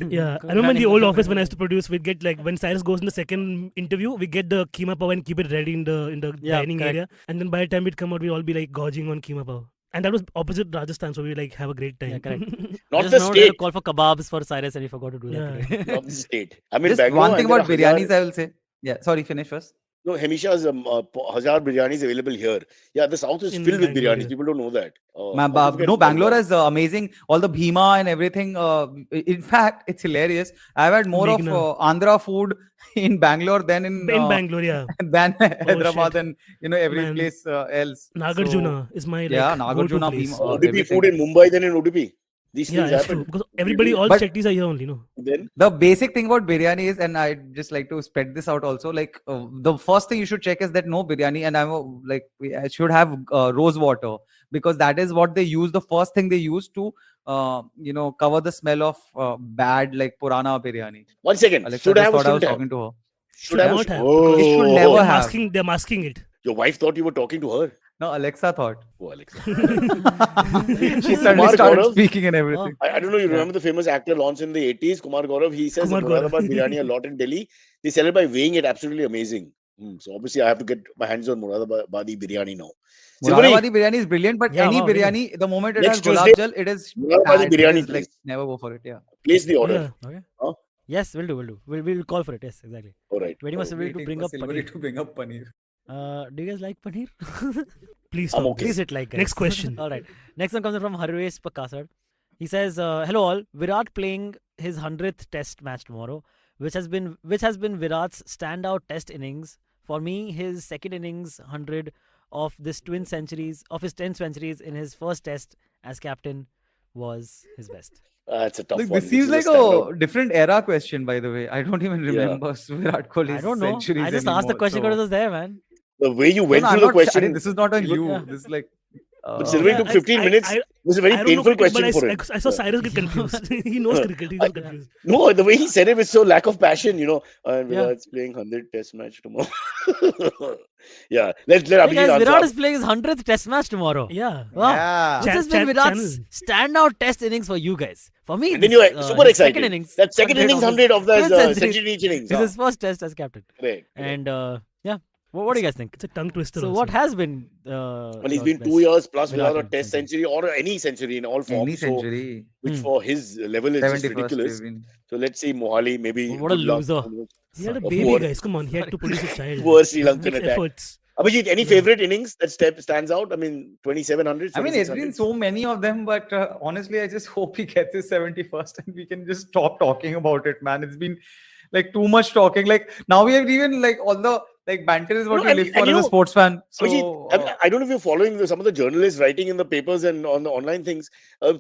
Yeah, Cook I remember in the biryani, old cook office when I biryani. used to produce, we'd get like when Cyrus goes in the second interview, we get the keema pav and keep it ready in the Yeah, dining correct. area, and then by the time we'd come out, we'd all be like gorging on keema pav, and that was opposite Rajasthan, so we like have a great time. Yeah, correct. I Not just the remembered we had to state. call for kebabs for Cyrus and we forgot to do that Yeah. today. Not the state. I'm in just Bangalore one thing and there are about biryanis, I will say. Yeah, sorry, finish first. No, Hamisha's Hazar biryani is available here. Yeah, the south is In filled with Bangalore, biryanis. yeah. People don't know that. How to forget No, Bangalore Bangalore? is amazing. All the bhima and everything. In fact, it's hilarious. I've had more of Meghna. Andhra food in Bangalore than In in Bangalore, yeah. than Hyderabad shit. and every Man, place else. Nagarjuna is my Yeah, like go-to Nagarjuna, place. Bhima, Udupi food everything. in Mumbai, then in Udupi. These Yeah, things it's happen. true because We everybody, do. all But- Chettis are here only, no. Then The basic thing about biryani is, and I just like to spread this out also. Like the first thing you should check is that no biryani, and I should have rose water because that is what they use. The first thing they use to cover the smell of bad like Purana biryani. 1 second. Alexa Should just have or thought I was shouldn't have? talking to her. Should Should have or not should- have because It should Oh. never they're have. masking it. Your wife thought you were talking to her. No, Alexa thought. Oh, Alexa. She suddenly Kumar started Gaurav? speaking and everything. I don't know. You Yeah. remember the famous actor launched in the 80s, Kumar Gaurav? He says Kumar that Gaurav. Moradabad biryani a lot in Delhi. They sell it by weighing it. Absolutely amazing. So obviously, I have to get my hands on Moradabadi biryani now. Silverie, Moradabadi biryani is brilliant, but Yeah, any wow, really. biryani, the moment it Next has Tuesday, gulab jal, it is Moradabadi bad. It biryani, is like please. never go for it. Yeah. Place the Oh, order. yeah. Okay. Huh? Yes, we'll do. We'll call for it. Yes, exactly. All right. Waiting for Silverie to Waiting bring for up Silverie paneer. to bring up paneer. Do you guys like paneer? Please I'm stop okay. Please this. hit like, guys. Next question. All right. Next one comes in from Harvesh Pakasad. He says, "Hello all. Virat playing his 100th Test match tomorrow, which has been Virat's standout Test innings. For me, his second innings 100 of his 10 centuries in his first Test as captain was his best." That's a tough Like, one. this seems like a different era question, by the way. I don't even remember Virat Kohli's I don't know. centuries I just asked the anymore, question so- because it was there, man. The way you No, went no, through I'm the not. question. This is not on you. Yeah. This is like. But Silverie took 15 minutes. It was a very I don't know painful cricket, question but for him. I saw Cyrus get confused. He knows cricket. He got confused. No, the way he said it with so lack of passion, and Yeah. Virat's playing 100 Test match tomorrow. Yeah, let Hey Abhijit guys, answer. Virat is playing his 100th Test match tomorrow. Yeah. Wow. Yeah. This has been Virat's standout Test innings for you guys. For me, And then this, you are super his excited. Second innings, That second innings 100 of the 12 centuries. century in each innings. This huh? is his first Test as captain. Correct. And yeah, what do you guys think? It's a tongue twister. So also. what has been? Well, he's your been best? 2 years plus Virat without a Test century or any century in all forms. Any century. Which for his level is just 71st. ridiculous. Even. So let's see Mohali, maybe. What a good luck. loser. He had a Poor- baby, guys. Come on, he had to produce a child. Poor Sri Lankan Makes attack. efforts. Abhijit, any Yeah. favorite innings that stands out? I mean, 2700, I mean, it's 2600? been so many of them, but honestly, I just hope he gets his 71st and we can just stop talking about it, man. It's been like too much talking. Like now we have even like all the like banter is what No, you live for as a sportsman. Abhijit, So I don't know if you're following some of the journalists writing in the papers and on the online things.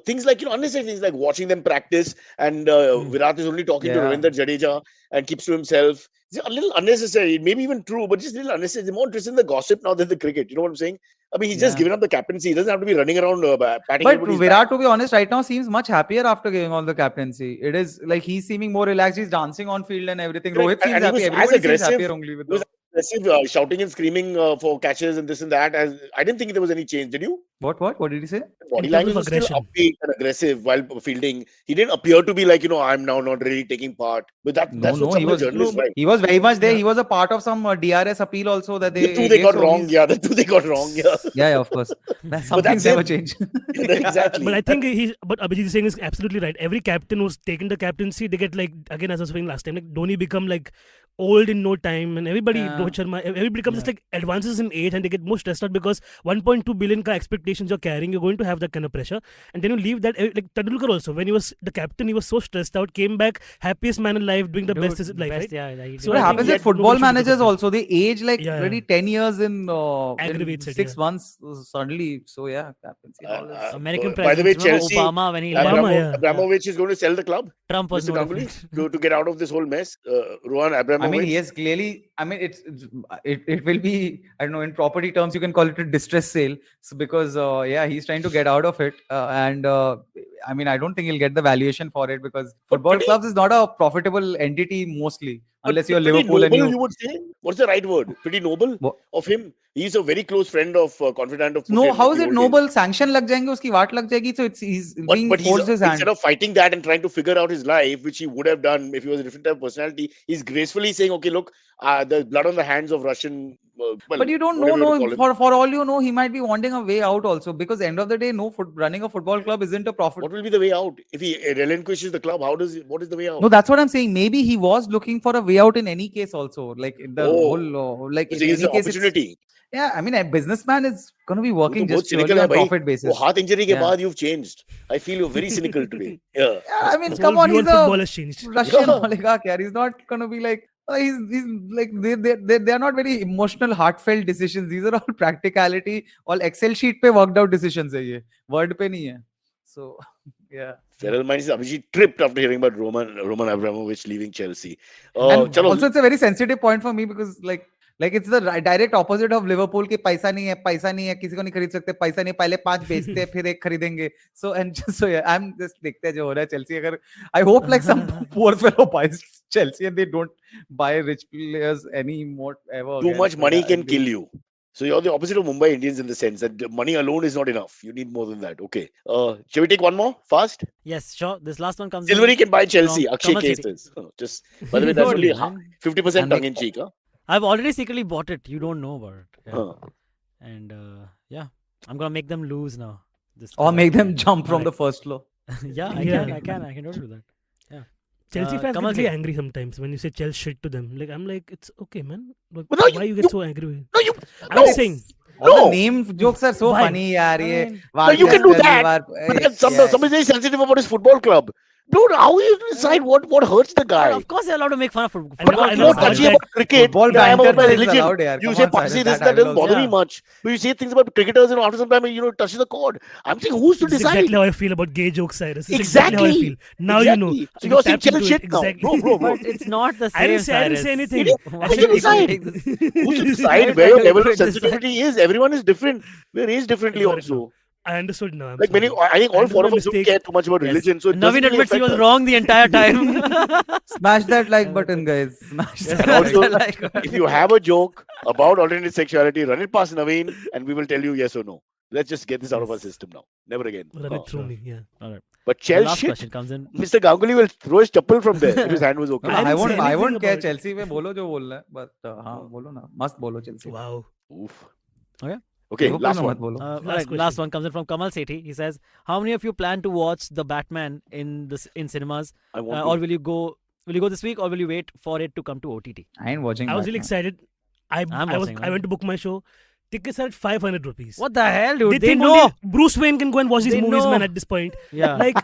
Things like, unnecessary things like watching them practice, and Virat is only talking to yeah. Ravindra Jadeja and keeps to himself. It's a little unnecessary, maybe even true, but just a little unnecessary. They're more interested in the gossip now than the cricket. You know what I'm saying? I mean, he's just Yeah. given up the captaincy. He doesn't have to be running around patting But everybody's Virat, back. to be honest, right now seems much happier after giving all the captaincy. It is like he's seeming more relaxed. He's dancing on field and everything. Correct. Rohit seems And he happy. was as Everybody seems aggressive. happier only with He was the aggressive, shouting and screaming for catches and this and that. As I didn't think there was any change. Did you? what did he say? Body In terms language of was still aggression. upbeat and aggressive while fielding. He didn't appear to be like, I'm now not really taking part. But that's what No, some he of the was journalists but write. he was very much there. yeah. He was a part of some DRS appeal also that The two they they gave. got So wrong. he's Yeah, the two they got wrong. Yeah. yeah, of course. Some things that's never him. change. Exactly. But I think but Abhijit is saying is absolutely right. Every captain who's taken the captaincy, they get like, again, as I was saying last time, like Dhoni become like old in no time, and everybody, Yeah. Rohit Sharma, everybody becomes just like advances in age, and they get more stressed out because 1.2 billion ka expectations you're carrying, you're going to have that kind of pressure, and then you leave that. Like Tendulkar also, when he was the captain, he was so stressed out, came back happiest man in life, doing the Dude, best in life, best, right? yeah, he So did What I that. think happens he with had- football nobody should be managers captain. also? They age like Yeah, already yeah. 10 years in Aggravates it, 6 yeah. months suddenly. So yeah, captaincy and all this. American By the way, presidents, remember Chelsea, Obama when he left? Obama, yeah. Abramovich is going to sell the club. Trump was Mr. no Ganguly, different. to get out of this whole mess. Rohan I mean, Abramovich. he has clearly. I mean, it will be. I don't know. In property terms, you can call it a distress sale. So because yeah, he's trying to get out of it, and I mean, I don't think he'll get the valuation for it because But football pretty, clubs is not a profitable entity mostly, but unless you're pretty Liverpool and noble, you. you would say. What's the right word? Pretty noble of him. He's a very close friend of, confidant of No, Putin how in is the it old noble? days. Sanction lag jayenge, uski वाट लग जाएगी. So he's being But he's forced his instead hand. of fighting that and trying to figure out his life, which he would have done if he was a different type of personality, he's gracefully saying, "Okay, look, the blood on the hands of Russian, well, But you don't know, whatever you want to no. call him. For all you know, he might be wanting a way out also because end of the day, running a football club isn't a profit. What will be the way out if he relinquishes the club? What is the way out? No, that's what I'm saying. Maybe he was looking for a way out in any case also. Like the Oh, whole, like so in he's any the case, it's opportunity. yeah. I mean, a businessman is going to be तू तो working बहुत just cynical purely है on भाई. profit वो basis. heart injury के Yeah. बाद you've changed. I feel you're very cynical today. Yeah. Yeah, I mean, His come whole on, view he's on football a has changed. Russian Yeah. oligarch here. He's not going to be like, he's like, they are not very emotional, heartfelt decisions. These are all practicality, all Excel sheet pe worked out decisions hai ye. Word pe nahi hai. So, yeah. Feral Minds Abhijit tripped after hearing about Roman Abramovich leaving Chelsea. And चलो, also, it's a very sensitive point for me because like it's the direct opposite of Liverpool की पैसा नहीं है किसी को नहीं खरीद सकते पैसा नहीं पहले 5 बेचते हैं फिर एक खरीदेंगे so and just so yeah I'm just देखते हैं जो हो रहा है Chelsea अगर I hope like some poor fellow buys Chelsea and they don't buy rich players anymore ever too again. much So, money yeah, can and kill you. So you're the opposite of Mumbai Indians in the sense that money alone is not enough. You need more than that. Okay. Shall we take one more fast? Yes, sure. This last one comes Silverie in can buy Chelsea. from Akshay Kamal K City. says. Just by the way, that's Totally, only man. 50% And tongue like- in cheek. Huh? I've already secretly bought it. You don't know about it. Yeah. Huh. And yeah, I'm gonna make them lose now. This or make them yeah. jump from Alright. the first floor. Yeah, I Yeah. can totally do that. Yeah. Chelsea fans Kamal get really K. angry sometimes when you say Chelsea shit to them. Like I'm like, it's okay, man. Like, But no, why you you- get so angry? No, you. I'm No. just saying. All No. the name jokes are so Why? funny yaar I ye mean, No, you can do Warchester, that. Liverpool, But then yeah. somebody's very sensitive about his football club. Dude, how you decide what hurts the guy? of course, you're allowed to make fun of I know- football. I You're know more about touchy that. about cricket. Football I am banter about my is religion. allowed, yaar. You Come say on, Cyrus, Parsi this, that I that will doesn't bother me Yeah. much. But you say things about cricketers and after some time, it touches the chord. I'm saying, who's to This is decide? exactly how I feel about gay jokes, Cyrus. This is exactly how I Exactly. feel. Now you know. Exactly. So You you're saying tapped into chill it. shit now. Exactly. Bro. But it's not the same. I didn't say Cyrus. anything. Why Who's should to we decide? take this? Who's to Why decide are where you your trying to level of break this sensitivity is? Everyone is different. We're raised differently Got it now. also. I understood now. I'm Like sorry. I think I all four understood of my us don't mistake. care too much about Yes. religion, so it doesn't Navin really admits he affect was us. wrong the entire time. Smash that like button, guys. Smash Yes, that And also, like button. if you have a joke about alternate sexuality, run it past Naveen and we will tell you yes or no. Let's just get this out of our Yes. system now. Never again. Run it through me. Yeah. All right. But The Chelsea last shit, question comes in. Mr. Ganguly will throw his chappal from there if his hand was No, okay. no, I I didn't won't. say I anything won't care. about it. Chelsea में बोलो जो बोलना है, but हाँ बोलो ना, मस्त बोलो Chelsea. Wow. Oof. Okay. Okay, Liverpool last में one. मत बोलो. All Last right, question. last one comes in from Kamal Sethi. He says, "How many of you plan to watch the Batman in cinemas, I want or to. will you go? Will you go this week, or will you wait for it to come to OTT?" I ain't watching. I was really Batman. excited. I watching, I man. went to book my show. Tickets are at 500 rupees. What the hell, dude? They They think know. only Bruce Wayne can go and watch these They movies, know. man. At this point, Yeah. like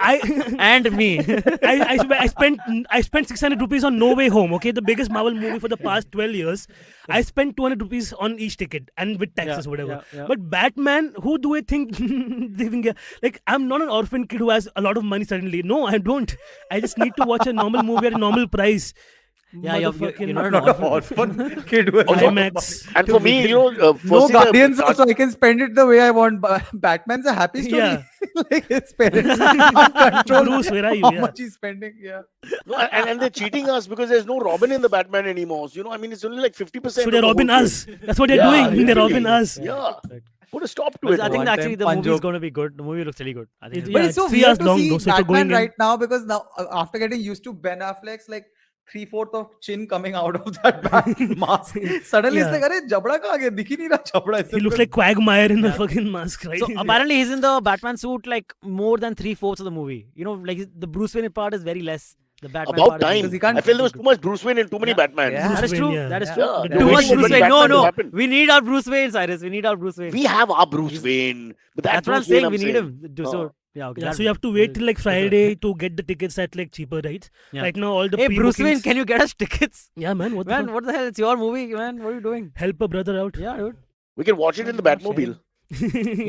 I And me. I spent 600 rupees on No Way Home. Okay, the biggest Marvel movie for the past 12 years. I spent 200 rupees on each ticket and with taxes, whatever. yeah. But Batman, who do I think they can get? Like, I'm not an orphan kid who has a lot of money suddenly. No, I don't. I just need to watch a normal movie at a normal price. Yeah, you're Motherfucking not an Not an orphan. orphan kid who has IMAX. And for me, no firstly, guardians also. I can spend it the way I want. Batman's a happy story. Yeah. Like his parents can't control Bruce, where are you? how Yeah. much he's spending. Yeah. no, and they're cheating us because there's no Robin in the Batman anymore. So, I mean, it's only like 50%. So they're robbing us. That's what they're Yeah, doing. They're robbing literally. us. Yeah. Put a stop to But it. I think One actually time the fun movie is joke. going to be good. The movie looks really good. I think. Yeah, But it's so it's 3 weird hours to long see though, so if you're Batman going in- right now because now after getting used to Ben Affleck's like 3/4 of chin coming out of that bat mask, suddenly Yeah. it's like, "Arey, jabda kahan gaya? Dikh hi nahi raha jabda." He looks like Quagmire in a fucking mask, right? So apparently he's in the Batman suit like more than 3/4 of the movie. Like the Bruce Wayne part is very less. The Batman About part is time. Because he can't- I feel there was too much Bruce Wayne and too many Yeah. Batman. Yeah. That is Bruce true. Wayne, yeah. That is Yeah. true. Yeah, they're Too much waiting Bruce for Wayne. No, Batman to no. happen. We need our Bruce Wayne, Cyrus. We need our Bruce Wayne. We have our Bruce Wayne. But That's what I'm Bruce saying. Wayne, We need saying. him. So yeah, okay. Yeah, that- so you have to wait till like Friday to get the tickets at like cheaper rates. Yeah. Right now, all the Hey, Bruce Wayne, pre-bookings- can you get us tickets? Yeah, man. What the Man, fuck? what the hell? It's your movie, man. What are you doing? Help a brother out. Yeah, dude. We can watch it in the Batmobile.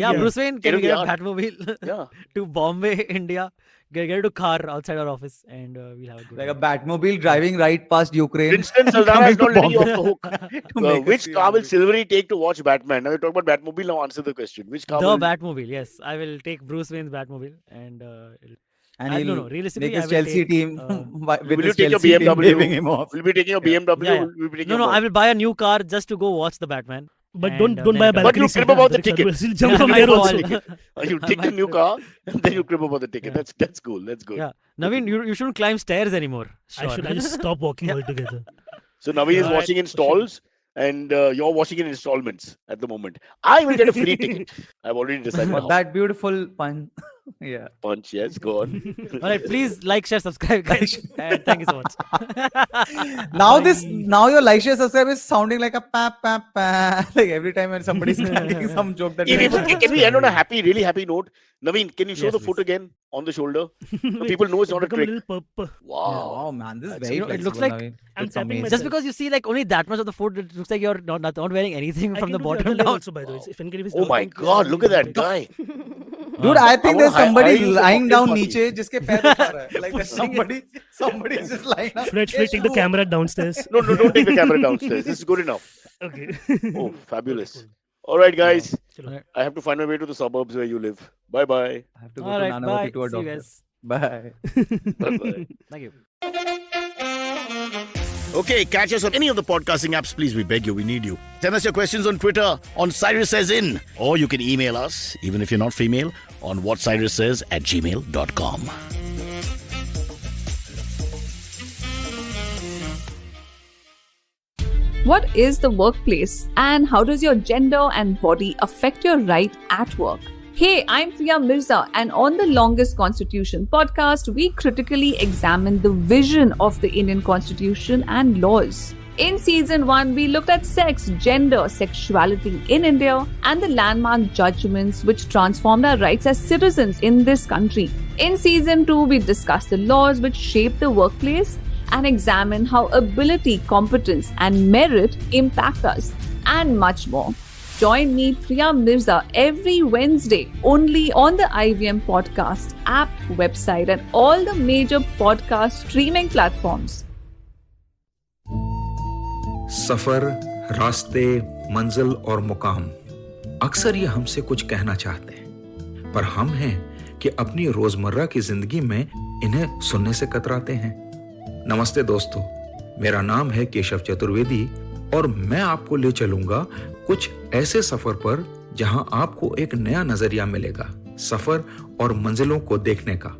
Yeah, Bruce Wayne, can you Get get him a the Batmobile Yeah. to Bombay, India? Get it to car outside our office, and we'll have a good. Like a time. Batmobile driving right past Ukraine. Princeton Saldana Coming is not to letting you off Bombay. the hook. To make a Which car will CnB. Silverie take to watch Batman? Now we talk about Batmobile. Now answer the question. Which car The will... Batmobile, yes. I will take Bruce Wayne's Batmobile, and And I he'll don't know. Realistically, make his I will Chelsea take, team with Will you his take your Chelsea team BMW? waving him off. Will be taking a BMW. Yeah. Will be taking No, a I will buy a new car just to go watch the Batman. But And, don't then buy a it- But you balcony crib seat, about the Antariksh, ticket. otherwise He'll jump Yeah, from I there might also. fall. You I take the might new car and then you crib about the ticket. Yeah. That's cool. That's good. Yeah, Navin, you shouldn't climb stairs anymore. I Sure. just stop walking altogether. So Navin is Alright. watching in stalls and you're watching in installments at the moment. I will get a free ticket. I've already decided. For how. that beautiful pun. Yeah. Punch, yes, go on. All right, please like, share, subscribe, guys. And thank you so much. Now your like, share, subscribe is sounding like a pa pa pa. Like every time when somebody's making some joke that Can we end on a really happy note? Navin, can you show Yes, the foot please. again on the shoulder? So people know it's not a Become a trick. little purple. Wow. Wow, man, this is That's- very you know, it looks flexible, like- Naveen. I'm It's tapping amazing. Just because you see like only that much of the foot, it looks like you're not wearing anything I from can the do bottom other leg down. also, by the way. If anybody is Oh my doubting, God, look at that guy. Dude, I think I there's wanna somebody hire you for lying down cocktail niche जिसके पैर उठा रहा है. Like there's somebody is just lying down. Should I take the camera downstairs? No, don't take the camera downstairs. This is good enough. Okay. Oh, fabulous. All right, guys. Chalo. I have to find my way to the suburbs where you live. Bye-bye. I have to go All to right, bye. Nanavati to a See you doctor. guys. Bye. Bye-bye. Thank you. Okay, catch us on any of the podcasting apps, please. We beg you, we need you. Send us your questions on Twitter on Cyrus Says In. Or you can email us, even if you're not female, on whatcyrussays@gmail.com. What is the workplace and how does your gender and body affect your right at work? Hey, I'm Priya Mirza, and on the Longest Constitution podcast, we critically examine the vision of the Indian Constitution and laws. In season 1, we looked at sex, gender, sexuality in India, and the landmark judgments which transformed our rights as citizens in this country. In season 2, we discussed the laws which shape the workplace and examine how ability, competence, and merit impact us, and much more. Join me, Priya Mirza, every Wednesday only on the IVM Podcast app, website, and all the major podcast streaming platforms. सफर, रास्ते, मंजिल और मुकाम अक्सर ये हमसे कुछ कहना चाहते हैं, पर हम हैं कि अपनी रोजमर्रा की जिंदगी में इन्हें सुनने से कतराते हैं। नमस्ते दोस्तों, मेरा नाम है केशव चतुर्वेदी और मैं आपको ले चलूंगा कुछ ऐसे सफर पर जहां आपको एक नया नजरिया मिलेगा सफर और मंजिलों को देखने का।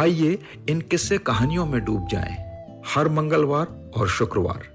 आइए इन किस्से कहानियों में डूब जाएं। हर मंगलवार और शुक्रवार